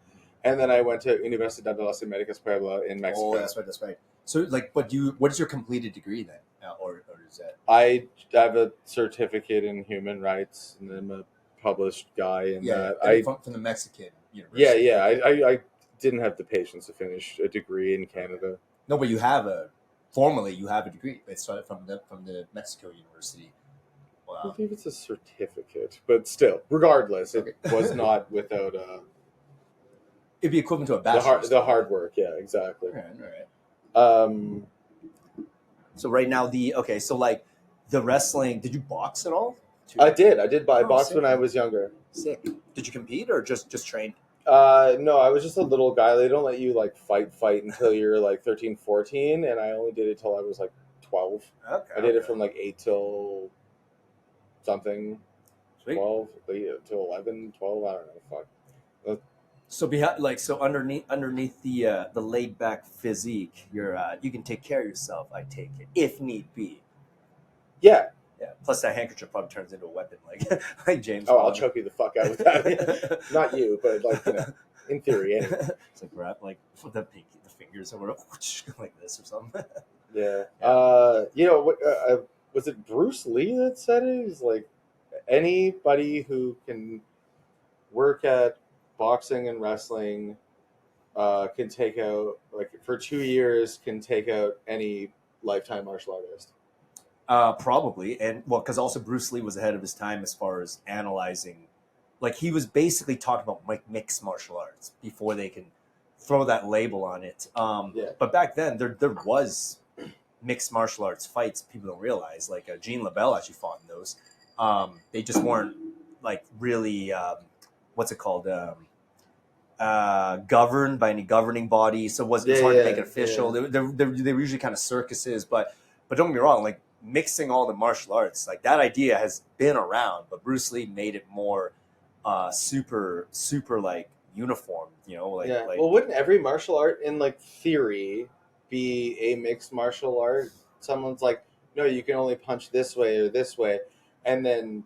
And then I went to Universidad de las Américas Puebla in Mexico. Oh, that's right. So, like, what is your completed degree then? Or is that? I have a certificate in human rights, and I'm a published guy in that. From the Mexican university. Yeah. I didn't have the patience to finish a degree in Canada. No, but you have formally you have a degree. It's from the Mexico University. I Wow. believe it's a certificate, but still, regardless, it was not without It'd be equivalent to a bachelor's. the hard work. Yeah, exactly. All right. So right now so like the wrestling. Did you box at all? too? I did. I Oh, boxed sick, when I man. was younger. Sick. Did you compete or just train? No, I was just a little guy. They don't let you like fight until you're like 13, 14, and I only did it till I was like 12. Okay. I did it from like 8 till something, Sweet. 12 till 11, 12. I don't know. Fuck. So behind, like, so underneath the laid back physique, you can take care of yourself. I take it if need be. Yeah. Yeah. Plus, that handkerchief probably turns into a weapon, like James. Oh, I'll Bond. choke you the fuck out with that. Not you, but like in theory, anyway. It's like grab like the fingers or whatever, like this or something. Yeah. Was it Bruce Lee that said it? He's like, anybody who can work at boxing and wrestling can take out, like, for 2 years, can take out any lifetime martial artist. Probably, and well, because also Bruce Lee was ahead of his time as far as analyzing. Like, he was basically talking about mixed martial arts before they can throw that label on it. Yeah. But back then, there was mixed martial arts fights. People don't realize, like Jean LaBelle actually fought in those. They just weren't like really what's it called, governed by any governing body. So it's hard to make it official. Yeah. They were usually kind of circuses, but don't get me wrong, like mixing all the martial arts, like that idea has been around, but Bruce Lee made it more super like uniform, like. Well, wouldn't every martial art in like theory be a mixed martial art? Someone's like, no, you can only punch this way or this way, and then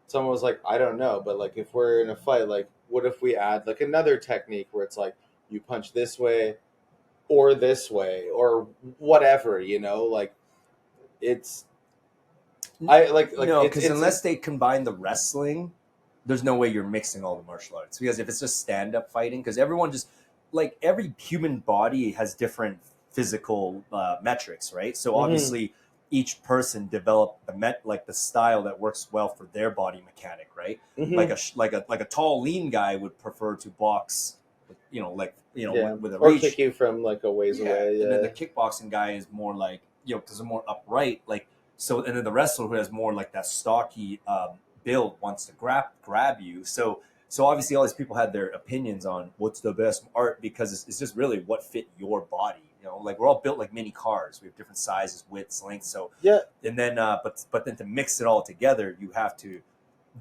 someone was like, I don't know, but like if we're in a fight, like what if we add like another technique where it's like you punch this way or whatever, like it's because unless they combine the wrestling, there's no way you're mixing all the martial arts, because if it's just stand-up fighting, because everyone just, like, every human body has different physical metrics, right? So obviously each person developed the style that works well for their body mechanic, right? Like a tall lean guy would prefer to box with a or reach. kick you from like a ways away. And then the kickboxing guy is more like, because they're more upright, like. So, and then the wrestler who has more like that stocky build wants to grab you. So obviously all these people had their opinions on what's the best art, because it's just really what fit your body. Like, we're all built like mini cars. We have different sizes, widths, lengths. So yeah. And then but then to mix it all together, you have to,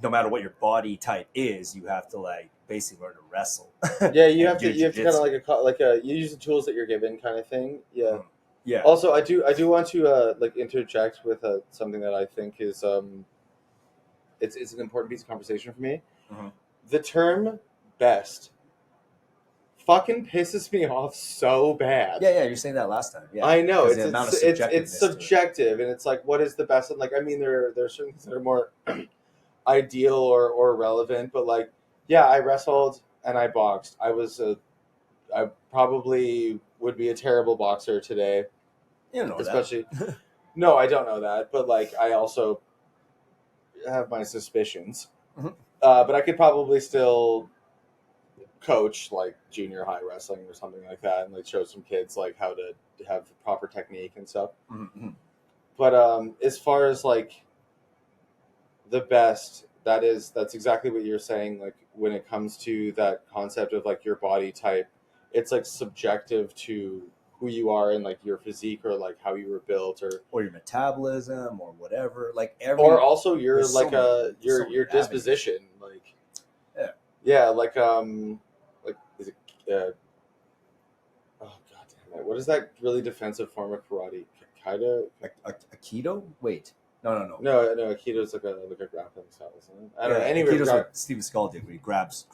no matter what your body type is, you have to like basically learn to wrestle. Yeah, you have to kind of you use the tools that you're given kind of thing. Yeah. Yeah. Also, I do want to like interject with something that I think is it's an important piece of conversation for me. Mm-hmm. The term "best" fucking pisses me off so bad. Yeah, you're saying that last time. Yeah, I know it's subjective, and it's like, what is the best? And like, I mean, there are certain things that are more ideal or relevant, but like, yeah, I wrestled and I boxed. I probably would be a terrible boxer today. You don't know especially that. No, I don't know that, but like, I also have my suspicions. Mm-hmm. But I could probably still coach like junior high wrestling or something like that, and like show some kids like how to have proper technique and stuff. Mm-hmm. But as far as like the best, that's exactly what you're saying. Like, when it comes to that concept of like your body type, it's like subjective to who you are and like your physique or like how you were built or your metabolism or whatever, like or also your like your disposition, like like is it oh god damn it, what is that really defensive form of karate? Aikido? Wait, no. Aikido's like a grappling style, isn't it? I don't know. Anyway, Aikido's what Steven Seagal did, where he grabs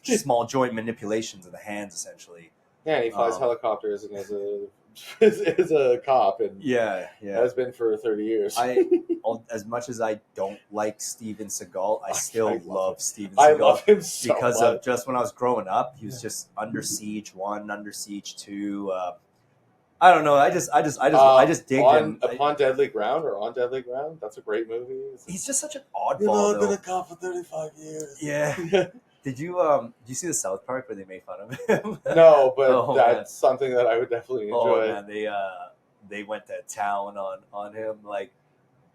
small joint manipulations of the hands, essentially. Yeah, and he flies helicopters and is a cop, and has been for 30 years. As much as I don't like Steven Seagal, I still love Steven Seagal. I love him so because much. of just when I was growing up, he was just Under Siege 1, Under Siege 2. I don't know. I just dig him. Upon Deadly Ground or On Deadly Ground. That's a great movie. He's just such an oddball. You've been a cop for 35 years. Yeah. Did you see the South Park where they made fun of him? No, but that's something that I would definitely enjoy. Oh man, they went to town on him. Like,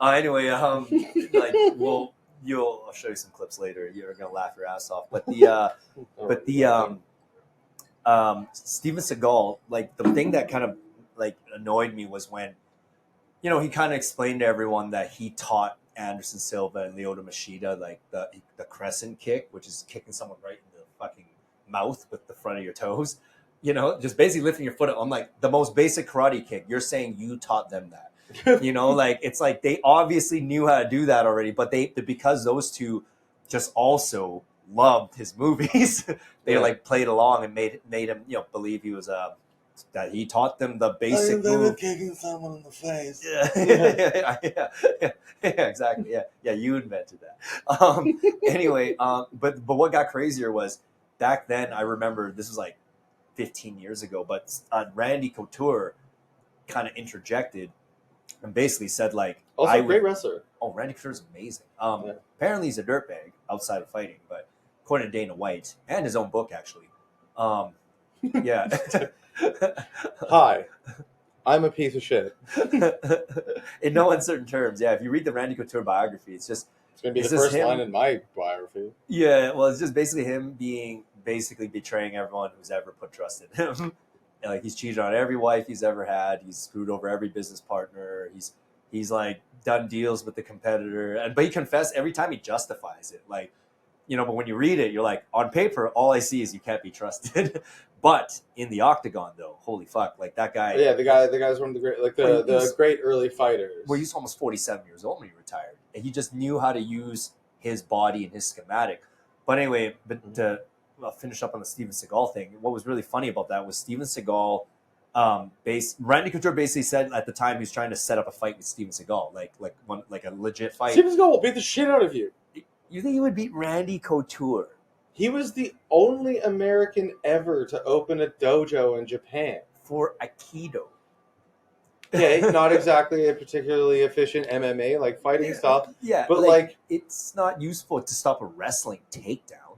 anyway, like, well, I'll show you some clips later. You're gonna laugh your ass off. But the Steven Seagal, like the thing that kind of like annoyed me was when, he kind of explained to everyone that he taught Anderson Silva and Lyoto Machida like the crescent kick, which is kicking someone right in the fucking mouth with the front of your toes. Just basically lifting your foot up. I'm like, the most basic karate kick. You're saying you taught them that. Like it's like they obviously knew how to do that already, but because those two just also loved his movies, they like played along and made him believe he was that he taught them the basic move. Kicking someone in the face. Yeah, exactly. Yeah, you invented that. Anyway, but what got crazier was back then. I remember this was like 15 years ago, but Randy Couture kind of interjected and basically said like, also a great wrestler. Oh, Randy Couture is amazing. Apparently he's a dirtbag outside of fighting, but according to Dana White and his own book actually. Yeah. Hi, I'm a piece of shit. In no uncertain terms, yeah. If you read the Randy Couture biography, it's going to be the first line in my biography. Yeah, well, it's just basically him basically betraying everyone who's ever put trust in him. Like he's cheated on every wife he's ever had. He's screwed over every business partner. He's like done deals with the competitor, but he confessed every time. He justifies it, like but when you read it, you're like, on paper, all I see is you can't be trusted. But in the octagon, though, holy fuck, like that guy. Yeah, the guy's one of the great, like the great early fighters. Well, he's almost 47 years old when he retired, and he just knew how to use his body and his schematic. But anyway, to finish up on the Steven Seagal thing, what was really funny about that was Steven Seagal. Randy Couture basically said at the time he was trying to set up a fight with Steven Seagal, like a legit fight. Steven Seagal will beat the shit out of you. You think he would beat Randy Couture? He was the only American ever to open a dojo in Japan. For Aikido. Okay, not exactly a particularly efficient MMA, like fighting style. Yeah, but like it's not useful to stop a wrestling takedown.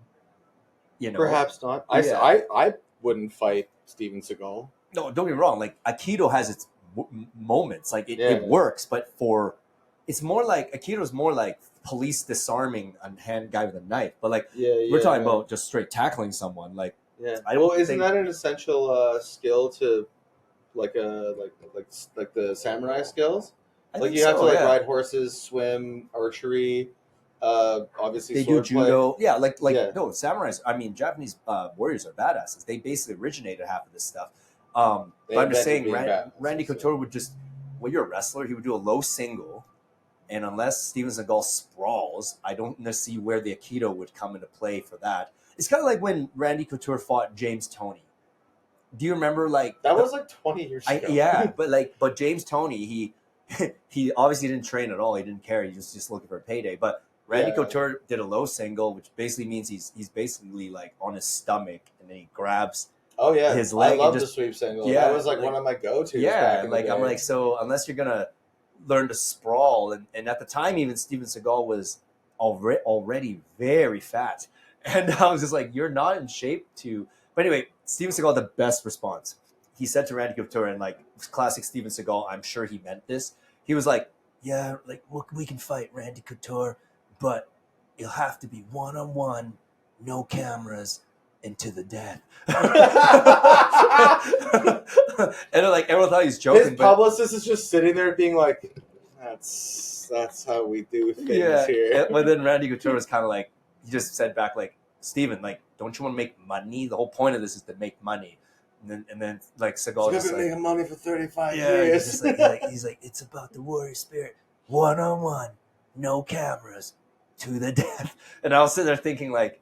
Perhaps not. I wouldn't fight Steven Seagal. No, don't get me wrong. Like Aikido has its moments. Like it works, but it's more like Aikido is more like police disarming a hand guy with a knife, but like we're talking about just straight tackling someone. Like, isn't that an essential skill to like the samurai skills? Like you have to ride horses, swim, archery, obviously they do judo. Yeah, no samurais. I mean, Japanese warriors are badasses. They basically originated half of this stuff. But I'm just saying, Randy Couture would just you're a wrestler. He would do a low single. And unless Steven Seagal sprawls, I don't see where the Aikido would come into play for that. It's kind of like when Randy Couture fought James Toney. Do you remember that was like 20 years ago? but James Toney, he obviously didn't train at all. He didn't care. He was just looking for a payday. But Randy Couture did a low single, which basically means he's basically like on his stomach, and then he grabs his leg. I love the sweep single. Yeah, that was like one of my go-tos. Yeah, I'm like, so unless you're gonna learn to sprawl, and at the time even Steven Seagal was already very fat, and I was just like, you're not in shape to. But anyway, Steven Seagal, the best response. He said to Randy Couture, and like classic Steven Seagal, I'm sure he meant this. He was like, yeah, like we can fight Randy Couture, but it'll have to be one-on-one, no cameras, and to the death. And like everyone thought he was joking. His publicist is just sitting there being like, that's how we do things here. But then Randy Couture was kind of like, he just said back like, Steven, like, don't you want to make money? The whole point of this is to make money. And then like Seagal just been making money for 35 years. He's like, it's about the warrior spirit, one-on-one, no cameras, to the death. And I was sitting there thinking like,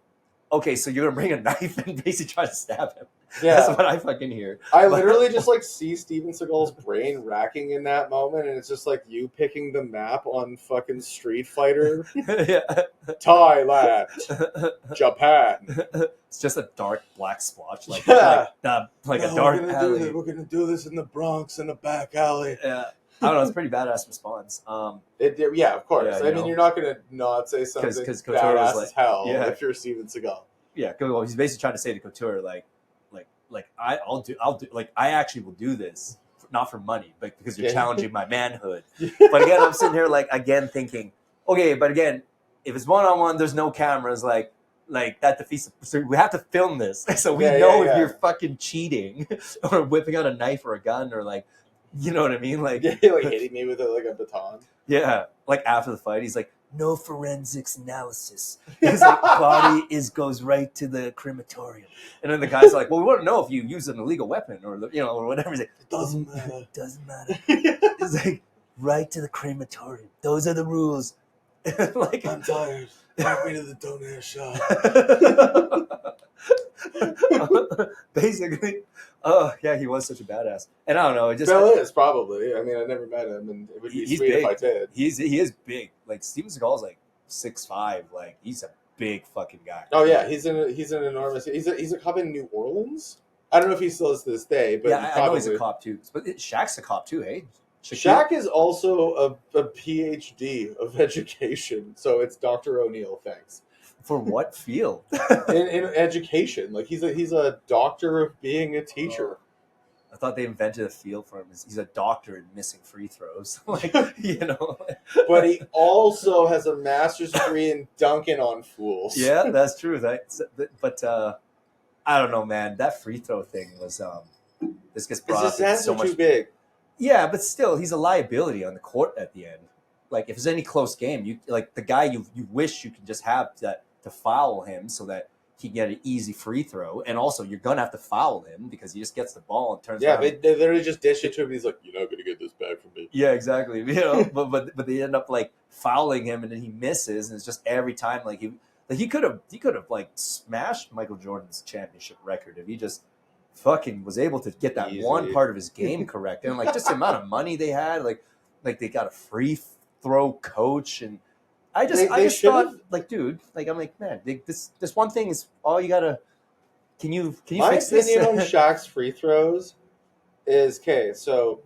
okay, so you're gonna bring a knife and basically try to stab him. Yeah. That's what I fucking hear. I literally just like see Steven Seagal's brain racking in that moment, and it's just like you picking the map on fucking Street Fighter. Thailand, Japan. It's just a dark black splotch, like a dark alley. We're gonna do this in the Bronx in a back alley. Yeah. I don't know. It's a pretty badass response. Yeah, of course. Yeah, I mean, you're not going to not say something badass as hell if you're Steven Seagal. Yeah, well, he's basically trying to say to Couture, I'll do, I actually will do this, not for money, but because you're challenging my manhood. But again, I'm sitting here, like, again, thinking, okay, but again, if it's one-on-one, there's no cameras. Like that defeats. So we have to film this, so we Yeah, know yeah, if yeah. you're fucking cheating or whipping out a knife or a gun or like, you know what I mean? Like, like hitting me with like a baton. yeah. Like after the fight, he's like, no forensics analysis. His like body goes right to the crematorium, and then the guy's like, well, we want to know if you use an illegal weapon or or whatever. He's like, It doesn't matter. It doesn't matter. It's like right to the crematorium. Those are the rules. Like I'm tired. Take me to the donair shop. Basically, yeah, he was such a badass, and I don't know, it just Still is probably. I mean, I never met him, and it would be he's sweet big. if I did. He is big. Like Steven Seagal's like 6'5". Like he's a big fucking guy. Oh yeah, he's an enormous. He's a cop in New Orleans. I don't know if he still is to this day, but yeah, I know he's a cop too. But Shaq's a cop too, hey? Shaq is also a PhD of education, so it's Dr. O'Neill. Thanks. For what field? in education, like he's a doctor of being a teacher. I thought they invented a field for him. He's a doctor in missing free throws. Like, But he also has a master's degree in dunking on fools. Yeah, that's true. But I don't know, man. That free throw thing was this gets brought up. His hands so are much too big. Yeah, but still, he's a liability on the court at the end. Like if there's any close game, you like the guy you wish you could just have to foul him so that he can get an easy free throw, and also you're gonna have to foul him because he just gets the ball and turns. Yeah, around. they literally just dish it to him. He's like, "You're not gonna get this back from me." Yeah, exactly. But they end up like fouling him, and then he misses, and it's just every time like he could have like smashed Michael Jordan's championship record if he just fucking was able to get that one part of his game correct, and like just the amount of money they had, like they got a free throw coach, and I just thought like, dude, like I'm like, man, this one thing is all you gotta. Can you fix this? My opinion on Shaq's free throws is okay. So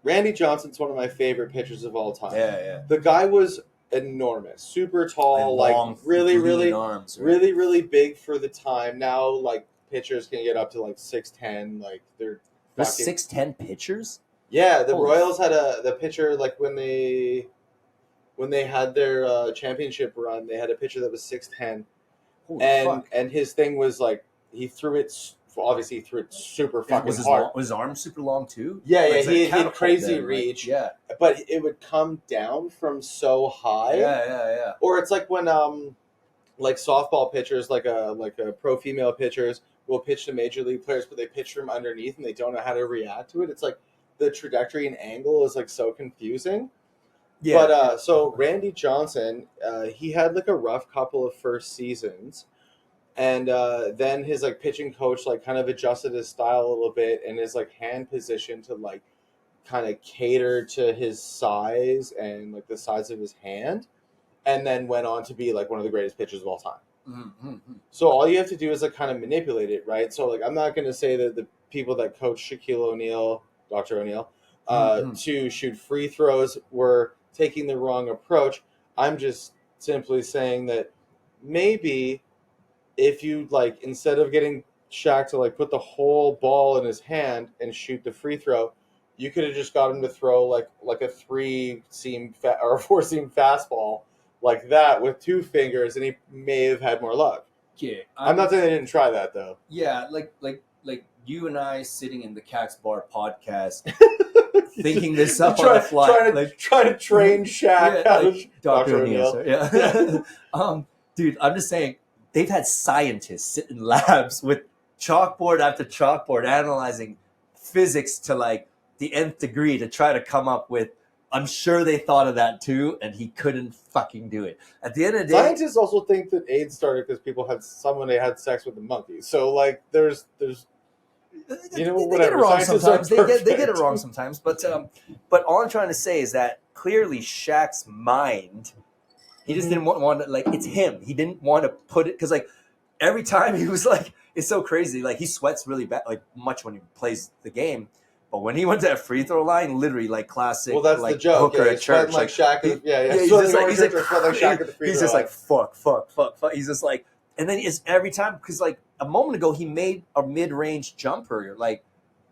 Randy Johnson's one of my favorite pitchers of all time. Yeah. The guy was enormous, super tall, long, like really arms, right? really big for the time. Now, like pitchers can get up to like 6'10". Like There's fucking 6'10" pitchers. Yeah, the Holy Royals had the pitcher like when they had their championship run, they had a pitcher that was 6'10". And his thing was like he threw it super fucking hard. Was his arm super long too? Yeah, Like, he had crazy then, reach. Yeah, But it would come down from so high. yeah. Or it's like when like softball pitchers, like a pro female pitchers will pitch to major league players, but they pitch from underneath and they don't know how to react to it. It's like the trajectory and angle is like so confusing. Yeah. But so Randy Johnson, he had like a rough couple of first seasons, and then his like pitching coach like kind of adjusted his style a little bit and his like hand position to like kind of cater to his size and like the size of his hand, and then went on to be like one of the greatest pitchers of all time. Mm-hmm. So all you have to do is like kind of manipulate it, right? So like I'm not going to say that the people that coach Shaquille O'Neal, Dr. O'Neal, to shoot free throws were taking the wrong approach. I'm just simply saying that maybe if you like instead of getting Shaq to like put the whole ball in his hand and shoot the free throw, you could have just got him to throw like a 3-seam or a 4-seam fastball like that with 2 fingers, and he may have had more luck. Yeah, I'm not saying they didn't try that though. Yeah, like you and I sitting in the Kaks Bar podcast, thinking this up on the fly, trying to train Shaq out of Dr. O'Neill. Yeah, dude, I'm just saying they've had scientists sit in labs with chalkboard after chalkboard analyzing physics to like the nth degree to try to come up with. I'm sure they thought of that too, and he couldn't fucking do it. At the end of the day, scientists also think that AIDS started because people had sex with a monkey. So like, there's whatever. They get it wrong sometimes. They get perfect. it wrong sometimes. But all I'm trying to say is that clearly Shaq's mind, he just didn't want to, like, it's him. He didn't want to put it because like every time he was like, it's so crazy. Like he sweats really bad, like much when he plays the game. But when he went to that free throw line, literally like classic, well, that's like the joke. hooker Yeah, at church, like Shaq. He's just like fuck. He's just like, and then it's every time because like a moment ago he made a mid-range jumper like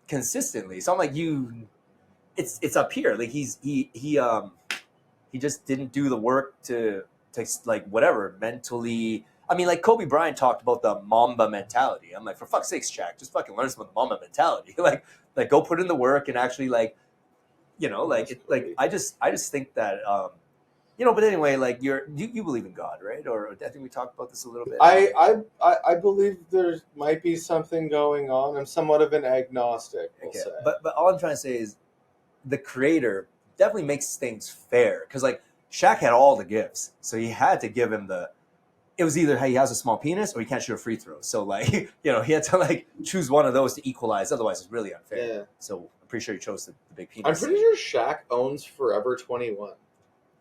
consistently. So I'm like, it's up here. Like he he just didn't do the work to like whatever mentally. I mean, like Kobe Bryant talked about the Mamba mentality. I'm like, for fuck's sakes, Shaq, just fucking learn some of the Mamba mentality. like go put in the work and actually like, I just think that But anyway, like you believe in God, right? Or I think we talked about this a little bit. I believe there might be something going on. I'm somewhat of an agnostic. We'll say. But all I'm trying to say is the creator definitely makes things fair because like Shaq had all the gifts, so he had to give him the. It was either he has a small penis or he can't shoot a free throw. So like he had to like choose one of those to equalize. Otherwise, it's really unfair. Yeah. So I'm pretty sure he chose the big penis. I'm pretty sure Shaq owns Forever 21.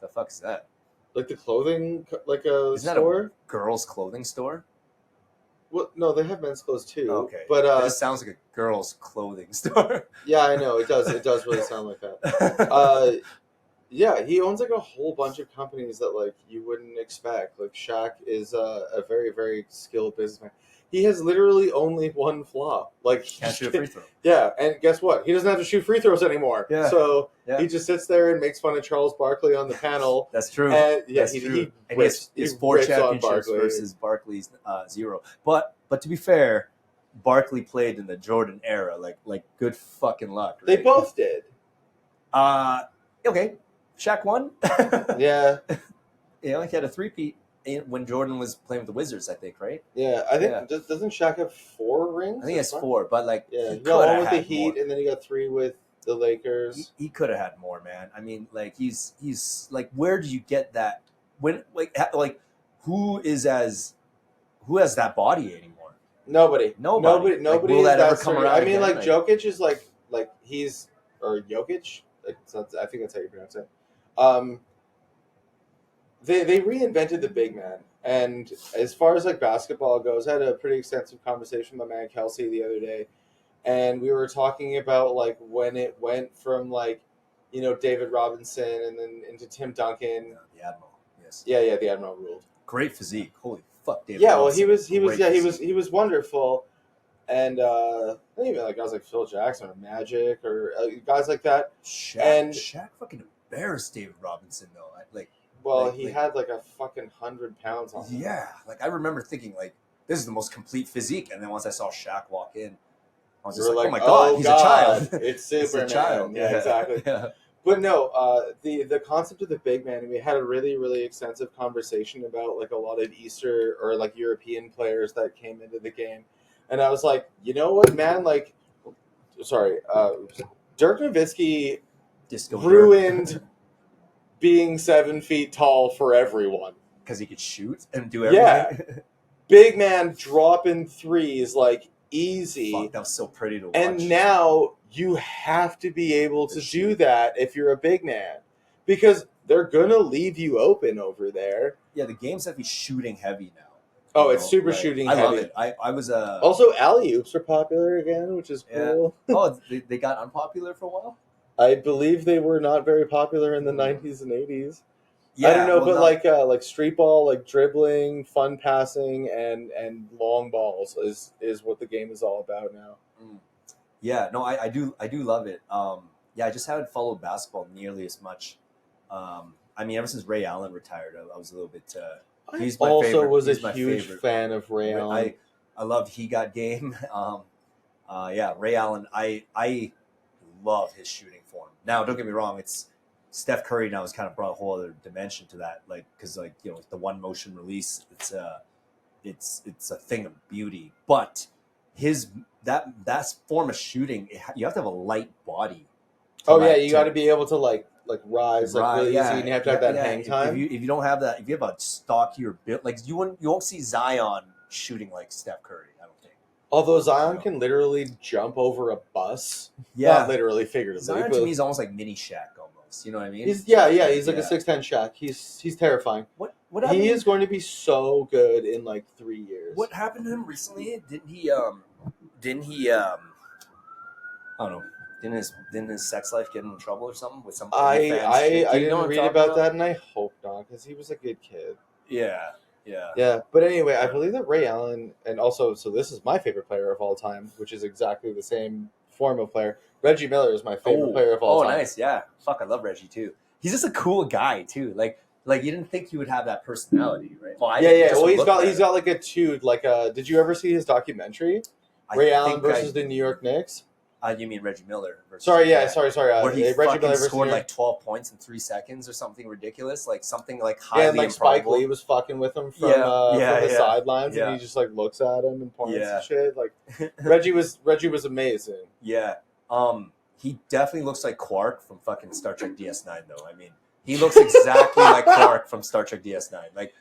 The fuck is that? Like the clothing, like a Isn't store? That a girls' clothing store? Well, no, they have men's clothes too. Okay, but it just sounds like a girls' clothing store. Yeah, I know it does. It does really sound like that. Yeah, he owns like a whole bunch of companies that like you wouldn't expect. Like Shaq is a very, very skilled businessman. He has literally only one flaw. Like can't shoot a free throw. Yeah, and guess what? He doesn't have to shoot free throws anymore. Yeah. So he just sits there and makes fun of Charles Barkley on the panel. That's true. And That's true. He has 4 championships versus Barkley's 0. But to be fair, Barkley played in the Jordan era. Like good fucking luck. Right? They both did. Okay. Shaq won. Yeah. He had a 3-peat when Jordan was playing with the Wizards, I think, right? Yeah, I think doesn't Shaq have 4 rings? I think he has 4, but like he got 1 with the Heat, and then he got 3 with the Lakers. He could have had more, man. I mean, like he's like, where do you get that? When like who has that body anymore? Nobody. Like, will that ever come around? I mean, like Jokic is like he's or Jokic. I think that's how you pronounce it. They reinvented the big man, and as far as like basketball goes, I had a pretty extensive conversation with my man Kelsey the other day, and we were talking about like when it went from like, David Robinson and then into Tim Duncan. The Admiral, yes. Yeah, the Admiral ruled. Great physique. Holy fuck, David. Yeah, Robinson, well, he was wonderful, and even like guys like Phil Jackson or Magic or guys like that. Shaq fucking embarrassed David Robinson though. He had like a fucking 100 pounds on him. Yeah, like I remember thinking like this is the most complete physique, and then once I saw Shaq walk in, I was just like, oh my god, he's a child. It's Superman. He's a child. Yeah, exactly. Yeah. But no, the concept of the big man, we had a really, really extensive conversation about like a lot of Easter or like European players that came into the game, and I was like, you know what, man, like, sorry, Dirk Nowitzki ruined being 7 feet tall for everyone because he could shoot and do everything. Yeah, big man dropping threes like easy. Fuck, that was so pretty to watch. And now you have to be able to do that if you're a big man, because they're gonna leave you open over there. Yeah, the game's heavy shooting heavy now. Oh, it's super shooting heavy. I love it. I was also alley oops are popular again, which is cool. Oh, they got unpopular for a while. I believe they were not very popular in the 90s and 80s. Yeah, I don't know, but like street ball, like dribbling, fun passing, and long balls is what the game is all about now. Yeah, no, I do love it. I just haven't followed basketball nearly as much. I mean, ever since Ray Allen retired, I was a little bit. He's my favorite. Was a huge fan of Ray Allen. I loved He Got Game. Ray Allen. I love his shooting form. Now, don't get me wrong. It's Steph Curry now has kind of brought a whole other dimension to that. Like, because the one motion release, it's a thing of beauty. But that form of shooting, you have to have a light body. You got to be able to like rise really easy, and you have to have that hang time. If you don't have that, if you have a stockier build, like you won't see Zion shooting like Steph Curry. I don't think. Although Zion can literally jump over a bus. Yeah, not literally, figuratively. Zion to me is almost like mini Shaq almost. You know what I mean? He's like a 6'10" Shaq. He's terrifying. What happened? He is going to be so good in like 3 years. What happened to him recently? Didn't he? I don't know. Didn't his sex life get in trouble or something with some? I didn't read about that, and I hope not, because he was a good kid. Yeah. But anyway, I believe that Ray Allen, and also, so this is my favorite player of all time, which is exactly the same form of player. Reggie Miller is my favorite player of all time. Oh, nice, yeah. Fuck, I love Reggie too. he's just a cool guy too. Like you didn't think he would have that personality, right? Well, I Yeah, didn't, yeah. just Well, from he's looking got at he's him. got like a dude. Like, did you ever see his documentary? I Ray Allen think versus the New York Knicks. You mean Reggie Miller? Versus, Sorry, sorry. where he Reggie fucking Miller versus scored New York. like 12 points in 3 seconds or something ridiculous, like something like Yeah, highly and like Spike improbable. Lee was fucking with him from Yeah, the sidelines, yeah. and he just like looks at him and points Yeah. and shit. Like Reggie was amazing. Yeah. He definitely looks like Quark from fucking Star Trek DS9, though. I mean, he looks exactly like Quark from Star Trek DS9. Like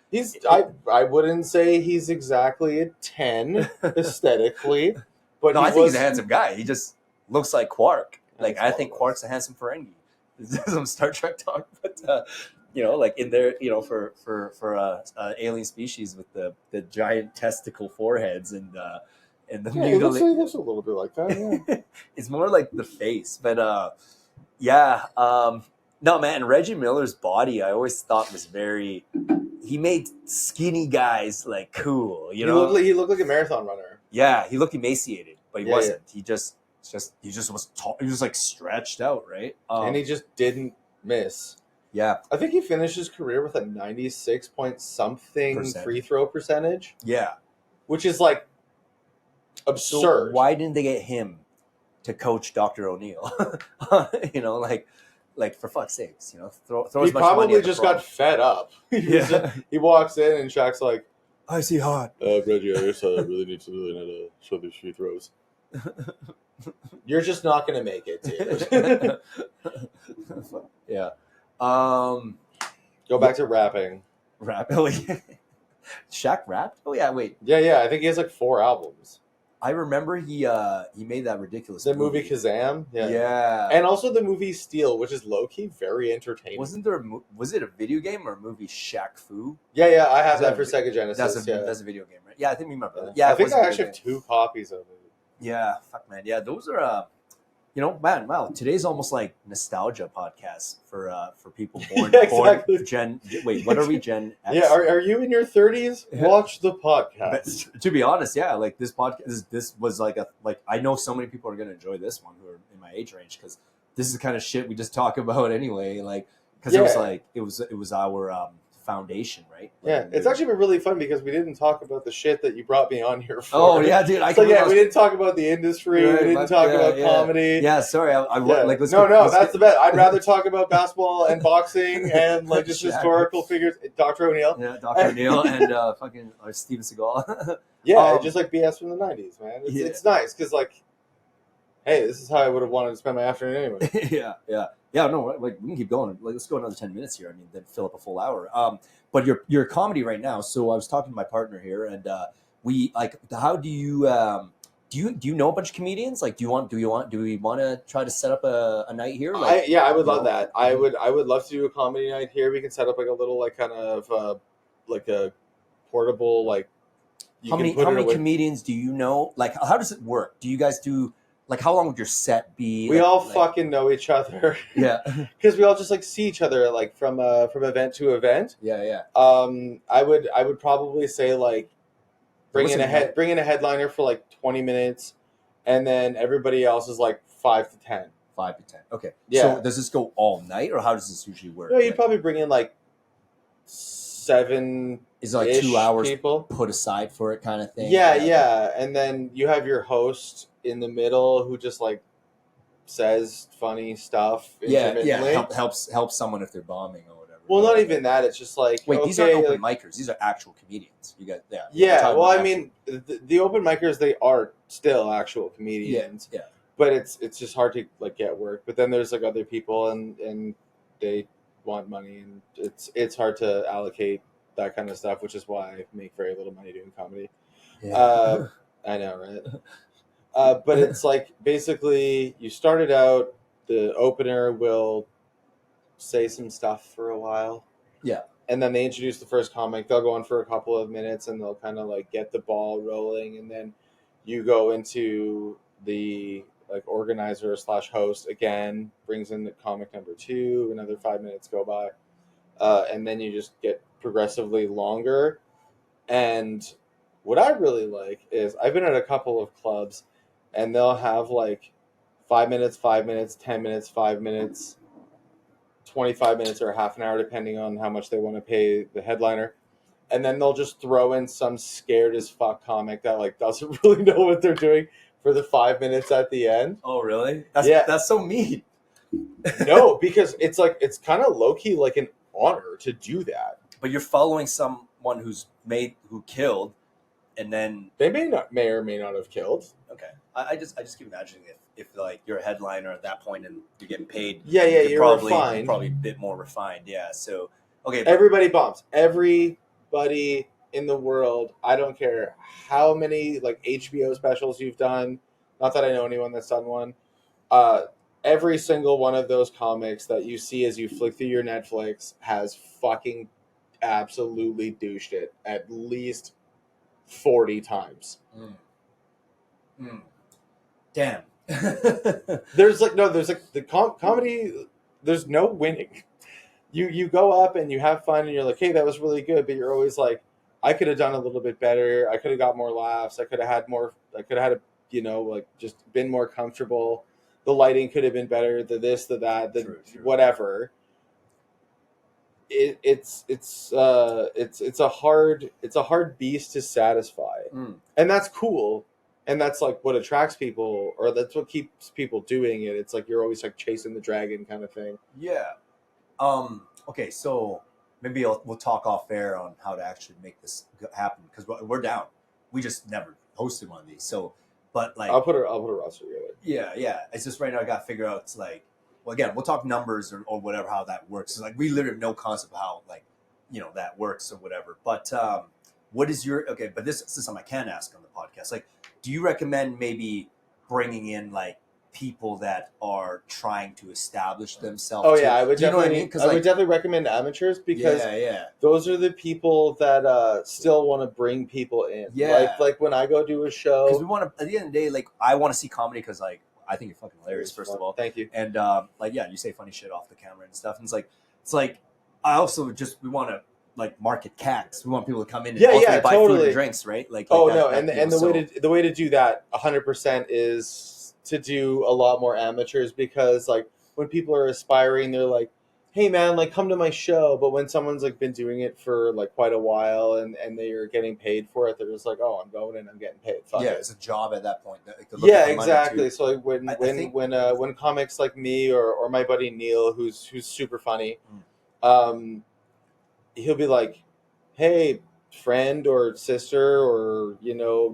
I wouldn't say he's exactly a 10 aesthetically, but no, he I think was, he's a handsome guy. He just looks like Quark. Like That's I think Quark's a handsome Ferengi. This is some Star Trek talk, but like in there, for alien species with the giant testicle foreheads and the he looks a little bit like that. Yeah. it's more like the face, but no, man, Reggie Miller's body I always thought was very. He made skinny guys like cool, He looked like a marathon runner. Yeah, he looked emaciated, but he Yeah, wasn't. He just was tall. He was like stretched out, right? And he just didn't miss. Yeah, I think he finished his career with a 96 point something free throw percentage, yeah. which is like absurd. So why didn't they get him to coach Dr. O'Neill? Like for fuck's sakes, throw He as much money probably at the just problem. got fed up. He walks in and Shaq's like, I see hot. Reggie, I guess I really need to learn how to show these free throws. You're just not going to make it, dude. Yeah. Go back to rapping. Rap. Oh, yeah. Shaq rapped? Oh yeah, wait. Yeah. I think he has like 4 albums. I remember he made that ridiculous The movie Kazam. Yeah. And also the movie Steel, which is low-key very entertaining. Was it a video game or a movie Shaq Fu? Yeah, I have that for Sega Genesis. That's a video game, right? Yeah, I think we remember that. Yeah, Yeah, I think I actually have 2 copies of it. Yeah, fuck man. Yeah, those are man, wow, today's almost like nostalgia podcast for people born Yeah, exactly. born Gen wait, what are we, Gen X? Yeah, are you in your 30s? Watch the podcast. But, to be honest, yeah, like this podcast this was like I know so many people are going to enjoy this one who are in my age range cuz this is the kind of shit we just talk about anyway, like cuz it was like it was our foundation, right? Yeah, it's actually been really fun because we didn't talk about the shit that you brought me on here for. Oh yeah, dude. We didn't talk about the industry. Right, we didn't talk about comedy. Yeah, sorry. Let's that's the best. I'd rather talk about basketball and boxing and like just historical figures. Dr. O'Neill. Yeah, Dr. O'Neill and fucking Steven Seagal. Just like BS from the 90s, man. It's nice because like, hey, this is how I would have wanted to spend my afternoon anyway. Yeah, no, like we can keep going. Like, let's go another 10 minutes here. I mean, then fill up a full hour. But your comedy right now. So I was talking to my partner here, and we like. How do you do you know a bunch of comedians? Like, do we want to try to set up a night here? Like, I would love that. I would love to do a comedy night here. We can set up like a little like kind of like a portable like. How many comedians do you know? Like, how does it work? Do you guys do? Like, how long would your set be? We all fucking know each other. Yeah, because we all just like see each other like from event to event. Yeah. I would probably say like bring in a headliner for like 20 minutes, and then everybody else is like 5 to 10. 5 to 10. Okay. Yeah. So does this go all night, or how does this usually work? No, you'd probably bring in like 7. Is it like 2 hours people put aside for it, kind of thing? Yeah. And then you have your host in the middle who just like says funny stuff. Yeah. Helps someone if they're bombing or whatever. Well, not even that. It's just like wait, these aren't open micers. These are actual comedians. You got Yeah. Well, I mean, the open micers, they are still actual comedians. Yeah. But it's just hard to like get work. But then there's like other people and they want money, and it's hard to allocate that kind of stuff, which is why I make very little money doing comedy. Yeah. I know, right? But it's like basically you started out, the opener will say some stuff for a while. Yeah. And then they introduce the first comic. They'll go on for a couple of minutes and they'll kind of like get the ball rolling. And then you go into the like organizer / host again, brings in the comic number 2, another 5 minutes go by. And then you just get progressively longer. And what I really like is I've been at a couple of clubs and they'll have like 5 minutes, 5 minutes, 10 minutes, 5 minutes, 25 minutes or half an hour, depending on how much they want to pay the headliner. And then they'll just throw in some scared as fuck comic that like doesn't really know what they're doing for the 5 minutes at the end. Oh, really? Yeah. That's so mean. No, because it's like it's kind of low key like an honor to do that. But you're following someone who killed, and then They may or may not have killed. okay. I just keep imagining if like you're a headliner at that point and you're getting paid. Yeah, you're refined. Probably a bit more refined. Yeah. So okay. Everybody bombs. Everybody in the world. I don't care how many like HBO specials you've done. Not that I know anyone that's done one. Every single one of those comics that you see as you flick through your Netflix has fucking absolutely douched it at least 40 times. Damn. There's the comedy. There's no winning. You go up and you have fun and you're like, hey, that was really good, but you're always like, I could have done a little bit better. I could have got more laughs. I could have had more. I could have had like just been more comfortable. The lighting could have been better. The this, the that, the True. whatever. It's a hard beast to satisfy, and that's cool, and that's like what attracts people, or that's what keeps people doing it. It's like you're always like chasing the dragon kind of thing. Yeah. Okay, so maybe we'll talk off air on how to actually make this happen because we're down. We just never hosted one of these, so. But like, I'll put a roster together. Yeah. It's just right now I got to figure out. It's like, well, again, we'll talk numbers or whatever how that works. It's like we literally have no concept of how like that works or whatever. But what is your okay? But this is something I can ask on the podcast. Like, do you recommend maybe bringing in like people that are trying to establish themselves? Oh yeah, I would do you know definitely. what I mean? I would definitely recommend amateurs because yeah. those are the people that still want to bring people in. Yeah. Like when I go do a show, because we want to. At the end of the day, like I want to see comedy because like I think you're fucking hilarious. First of all, thank you. And like you say funny shit off the camera and stuff. And it's like I also we want to like market Kaks. We want people to come in and buy food and drinks, right? Like the way to do that 100% is to do a lot more amateurs because like when people are aspiring, they're like, hey man, like come to my show. But when someone's like been doing it for like quite a while and they are getting paid for it, they're just like, oh, I'm going and I'm getting paid. Fuck it. It's a job at that point. Yeah, exactly. So like when comics like me or my buddy Neil, who's super funny, he'll be like, hey, friend or sister or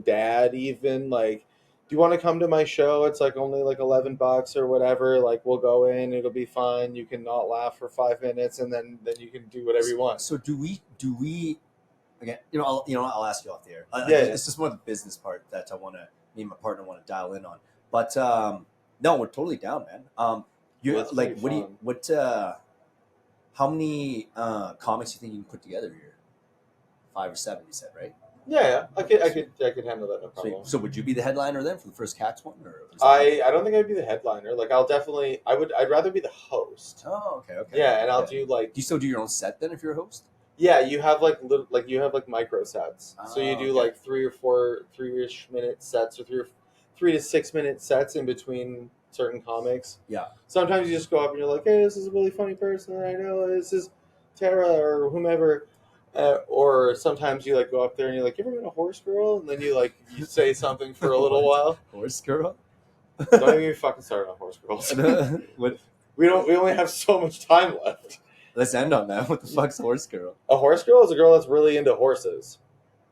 dad even, like, do you want to come to my show? It's like only like $11 or whatever. Like we'll go in, it'll be fun. You can not laugh for 5 minutes, and then you can do whatever you want. So do we again? I'll ask you off the air. It's just more the business part that me and my partner want to dial in on. But no, we're totally down, man. How many comics do you think you can put together here? 5 or 7, you said, right? Yeah, I could handle that, no problem. So would you be the headliner then for the first Kaks one? Or I don't think I'd be the headliner. Like I'd rather be the host. Oh, okay. Yeah, and I'll do like. Do you still do your own set then if you're a host? Yeah, you have like micro sets. So you do like 3 or 4 3-ish minute sets or 3 to 6 minute sets in between certain comics. Yeah. Sometimes you just go up and you're like, hey, this is a really funny person I know. This is Tara or whomever. Or sometimes you like go up there and you're like, you ever been a horse girl? And then you say something for a little while. Horse girl? Don't even fucking start on horse girls. We only have so much time left. Let's end on that. What the fuck's horse girl? A horse girl is a girl that's really into horses.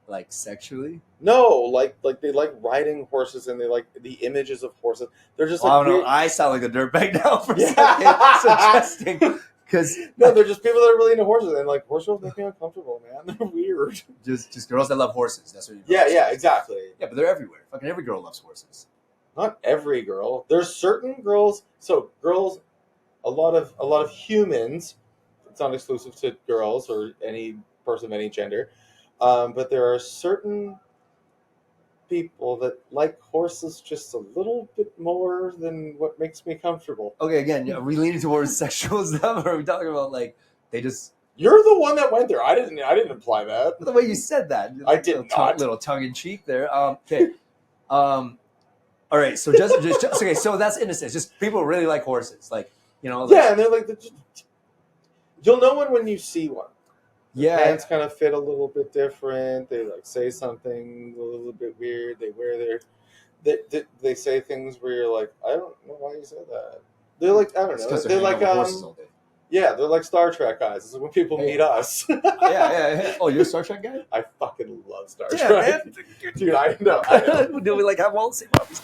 Like sexually? No, like they like riding horses and they like the images of horses. They're just like. I don't know. I sound like a dirtbag now for suggesting. Because they're just people that are really into horses, and like horse girls make me uncomfortable, man. They're weird. Just girls that love horses. That's what you. Yeah, exactly. Yeah, but they're everywhere. Fucking every girl loves horses. Not every girl. There's certain girls. So girls, a lot of humans. It's not exclusive to girls or any person of any gender, but there are certain people that like horses just a little bit more than what makes me comfortable. Okay, again, are we leaning towards sexual stuff, or are we talking about like they just? You're the one that went there. I didn't imply that. The way you said that, I did not. Little tongue in cheek there. Okay. All right. So just okay. So that's innocent. Just people really like horses, like. Yeah, and they're like You'll know when you see one. Yeah. Pants kind of fit a little bit different. They like say something a little bit weird. They wear they say things where you're like, I don't know why you said that. They're like, I don't know. They're like horses all day. yeah, they're like Star Trek guys. This is when people meet us. Yeah. Oh, you're a Star Trek guy? I fucking love Star Yeah, Trek. man. Dude, I know. Do we like have all the same hobbies?